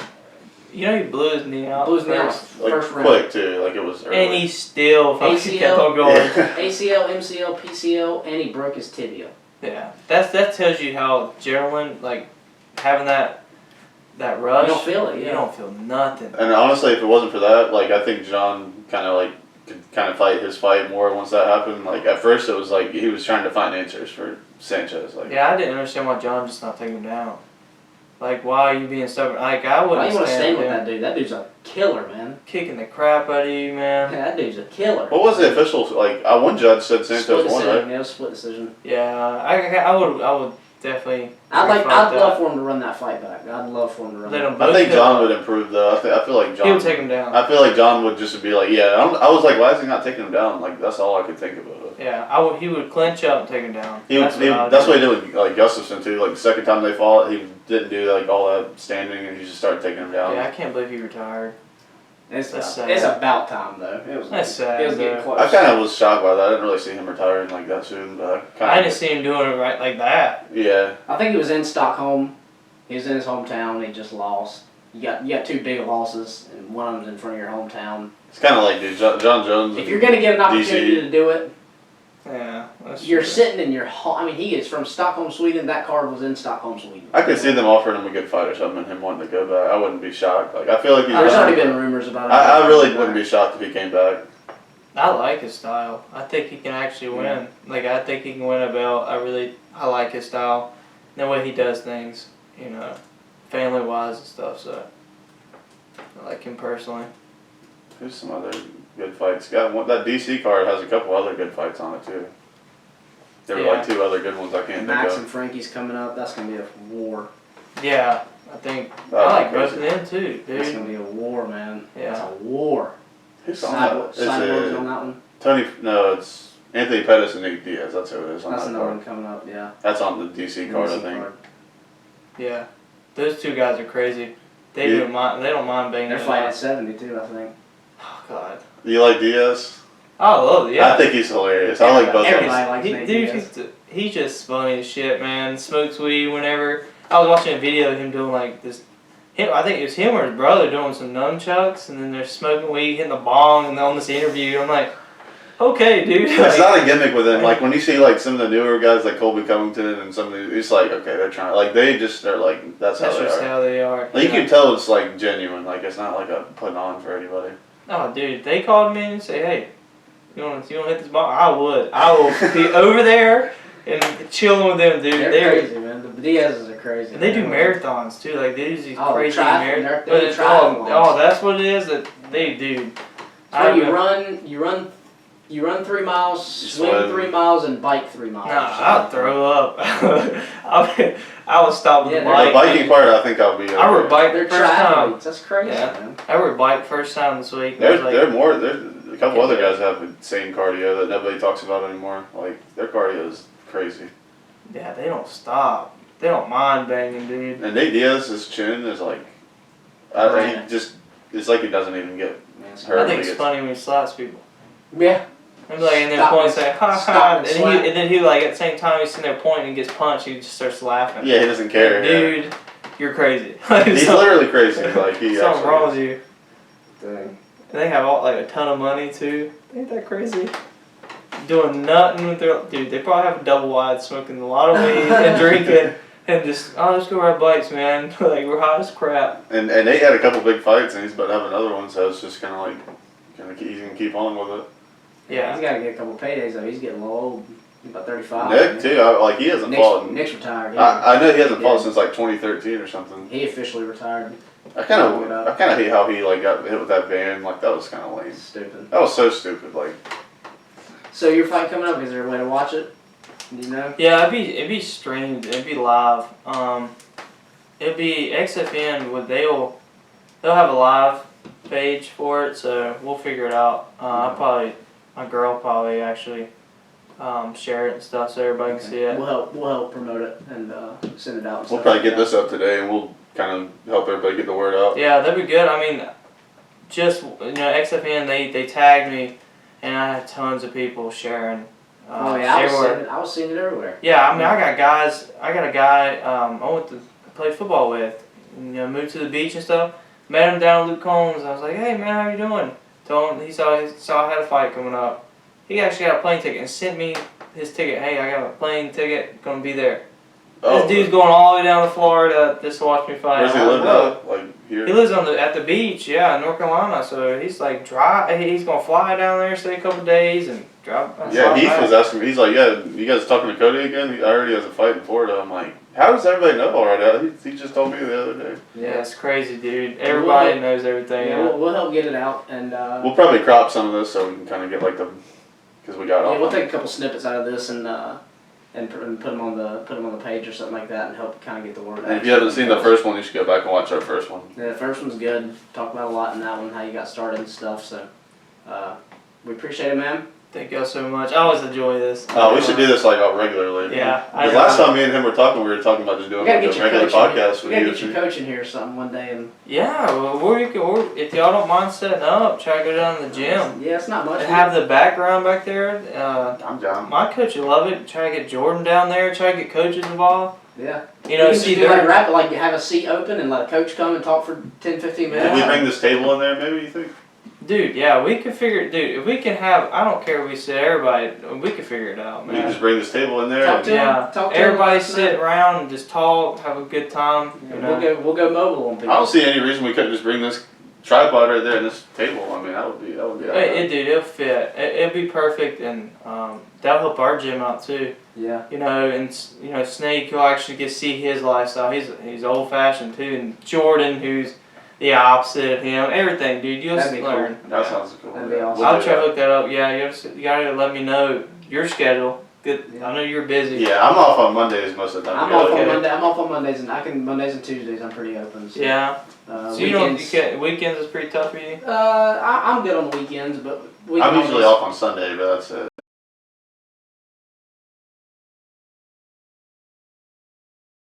You know he blew his knee out. Blew his knee out like first round. quick too, like it was early. And he still fucking ACL. kept on going. Yeah. ACL, MCL, PCL, and he broke his tibia. Yeah, that tells you how adrenaline, like having that rush. You don't feel it. You Yeah. don't feel nothing. And honestly, if it wasn't for that, like I think John kind of like could kind of fight his fight more once that happened. Like at first, it was like he was trying to find answers for Sanchez. Like Yeah, I didn't understand why John just not taking him down. Like, why are you being stubborn? Like, I wouldn't Why you want to stand with him that dude? That dude's a killer, man. kicking the crap out of you, man. Yeah, that dude's a killer. what was the official like? One judge said Split Sanchez won, decision. right? Yeah, split decision. Yeah, I would definitely. I'd fight love that. for him to run that fight back. I'd love for him to run. Let that him back. both I think hit John him. would improve though. I feel like John. He would take him down. I feel like John would just be like, yeah. I was like, why is he not taking him down? Like that's all I could think about. Yeah, he would clinch up and take him down. That's what he did with like Gustafson too. Like the second time they fought, he didn't do like all that standing, and he just started taking him down. Yeah, I can't believe he retired. It's sad. about time though. It was. That's sad, It was getting though. close. I kind of was shocked by that. I didn't really see him retiring like that soon, but I didn't see him doing it right like that. Yeah. I think he was in Stockholm. He was in his hometown. He just lost. You got two big losses, and one of them's in front of your hometown. It's kind of like, dude, John Jones. If you're gonna get an opportunity DC. to do it, Yeah, that's you're true. sitting in your home. I mean, he is from Stockholm, Sweden. That card was in Stockholm, Sweden. I could see them offering him a good fight or something, and him wanting to go back. I wouldn't be shocked. Like I feel like he's. There's already been rumors about it. I really wouldn't be shocked if he came back. I like his style. I think he can actually win. Like, I think he can win a belt. I like his style. The way he does things, family-wise and stuff, so I like him personally. There's some other good fights. That DC card has a couple other good fights on it too. There were like two other good ones I can't Max think and Frankie's coming up. That's gonna be a war. Yeah, I think That I would like be both of crazy. them too, That's dude. gonna be a war, man. Yeah. That's a war. Who's on that? Cyborg's on that one. Tony. No, it's Anthony Pettis and Nate Diaz. That's who it is on That's that another card. one coming up. Yeah. That's on the DC card, I DC think. card. Yeah, those two guys are crazy. They Yeah. don't mind. They don't mind banging. They're it fighting out. at 72, I think. Oh God. Do you like Diaz? I love it. Yeah. I think he's hilarious. I like both of Everybody them. likes Nate Dude, Diaz. he's just funny as shit, man. Smokes weed whenever. I was watching a video of him doing like this. I think it was him or his brother doing some nunchucks, and then they're smoking weed, hitting the bong, and on this interview, I'm like, okay, dude. It's not a gimmick with him. Like when you see like some of the newer guys like Colby Covington and some of these, it's like okay, they're trying. Like they're like that's how That's they just are. how they are. Like you can tell it's like genuine. Like it's not like a putting on for anybody. Oh, dude, they called me and say, hey, you want to hit this bong? I will be over there and chilling with them, dude. They're crazy, man. The Diaz's are crazy. And they do man. marathons too, like they do these Oh, crazy triathlon, marathons. they're triathlons. That's what it is that they do. So you run 3 miles, swim swim. 3 miles, and bike 3 miles. Nah, I'll throw up. I would stop with Yeah, the they're The bike. biking part, I think I'll be. Okay. I rode bike They're the first time. triathletes. That's crazy, Yeah. man. I rode bike first time this week. There's I was there's a couple other guys have the same cardio that nobody talks about anymore. Like their cardio is crazy. yeah, they don't stop. They don't mind banging, dude. And Nate Diaz's chin is like, Right. he just it's like he doesn't even get Man, it's- hurt. I when think he it's gets- funny when he slaps people. Yeah. I'm like, and then Stop point and- say, ha stop ha, and and slap. then he like at the same time he's sitting there pointing and gets punched, he just starts laughing. Yeah, he doesn't care. yeah. Dude, you're crazy. He's literally crazy. Like he. Something actually wrong is. with you. Dang. And they have a ton of money too. Ain't that crazy? Doing nothing with their dude. They probably have a double wide, smoking a lot of weed and drinking, and just let's go ride bikes, man. Like we're hot as crap. And Nate had a couple big fights, and he's about to have another one. So it's just kind of like, he's gonna keep on with it. Yeah. He's got to get a couple paydays, though. He's getting a little old. He's about 35. Nick too. Like he hasn't fought. in- Nick's retired. I know he hasn't Yeah. fought since like 2013 or something. He officially retired. I kind of hate how he like got hit with that ban. Like that was kind of lame. Stupid. That was so stupid. Like So your fight coming up, is there a way to watch it? Do you know? Yeah, it'd be streamed. It'd be live. It'll be XFN. They'll have a live page for it, so we'll figure it out. My girl probably actually share it and stuff so everybody can see it. We'll help promote it and send it out. And We'll stuff probably like get that. this up today, and we'll kind of help everybody get the word out. Yeah, that'd be good. I mean, just XFN they tagged me, and I had tons of people sharing. Oh yeah, I was seeing it everywhere. Yeah, I mean, I got guys. I got a guy I went to play football with. Moved to the beach and stuff. Met him down at Luke Combs. I was like, hey man, how you doing? Told him he saw I had a fight coming up. He actually got a plane ticket and sent me his ticket. Hey, I got a plane ticket. Gonna be there. Oh, This dude's going all the way down to Florida just to watch me fight. where's he live now? Like here? He lives at the beach, yeah, in North Carolina. So he's like he's gonna fly down there, stay a couple days, and drive. Yeah, Heath was asking me. He's like, "Yeah, you guys talking to Cody again? He already has a fight in Florida." I'm like, "How does everybody know already?" He just told me the other day. Yeah, it's crazy, dude. Everybody knows everything. Yeah, we'll help get it out, and we'll probably crop some of this so we can kind of get like because we got. Yeah, we'll take a couple snippets out of this and put them on the page or something like that, and help kind of get the word out. And if you haven't seen the first one, you should go back and watch our first one. Yeah, the first one's good. Talk about a lot in that one, how you got started and stuff. So we appreciate it, man. Thank y'all so much. I always enjoy this. Oh, we should do this like regularly. Yeah. The last time me and him were talking, we were talking about just doing like a regular podcast We with gotta you. get your coach in here or something one day, and Yeah, well, if y'all don't mind setting up, try to go down to the gym. yeah, it's not much. And have the background back there. I'm down. My coach would love it. Try to get Jordan down there. Try to get coaches involved. Yeah. You know, can see just do their like have a seat open and let a coach come and talk for 10, 15 minutes. Did we bring this table in there? Maybe you think? dude. Yeah, we could figure. Dude, if we can have, I don't care if we sit everybody. We could figure it out, We can man. just bring this table in there. Talk and- to him. Yeah, Talk to him everybody last sit night. around and just talk, have a good time. Yeah, You know? we'll go mobile on people. I don't see any reason we couldn't just bring this tripod right there and this table. I mean, that would be. Dude, it'll fit. It'll be perfect, and that'll help our gym out too. Yeah. You know, and Snake, you'll actually get to see his lifestyle. He's old fashioned too, and Jordan, who's the opposite of him. Everything, dude. You'll That'd be learn. That sounds cool. That'd be awesome. I'll try to hook that up. Yeah, you gotta let me know your schedule. Good. Yeah. I know you're busy. Yeah, I'm off on Mondays most of the time. I'm off on Monday. I'm off on Mondays, and Mondays and Tuesdays I'm pretty open. So, Yeah. So weekends, weekends is pretty tough for you. I'm good on the weekends, but I'm usually off on Sunday, but that's it.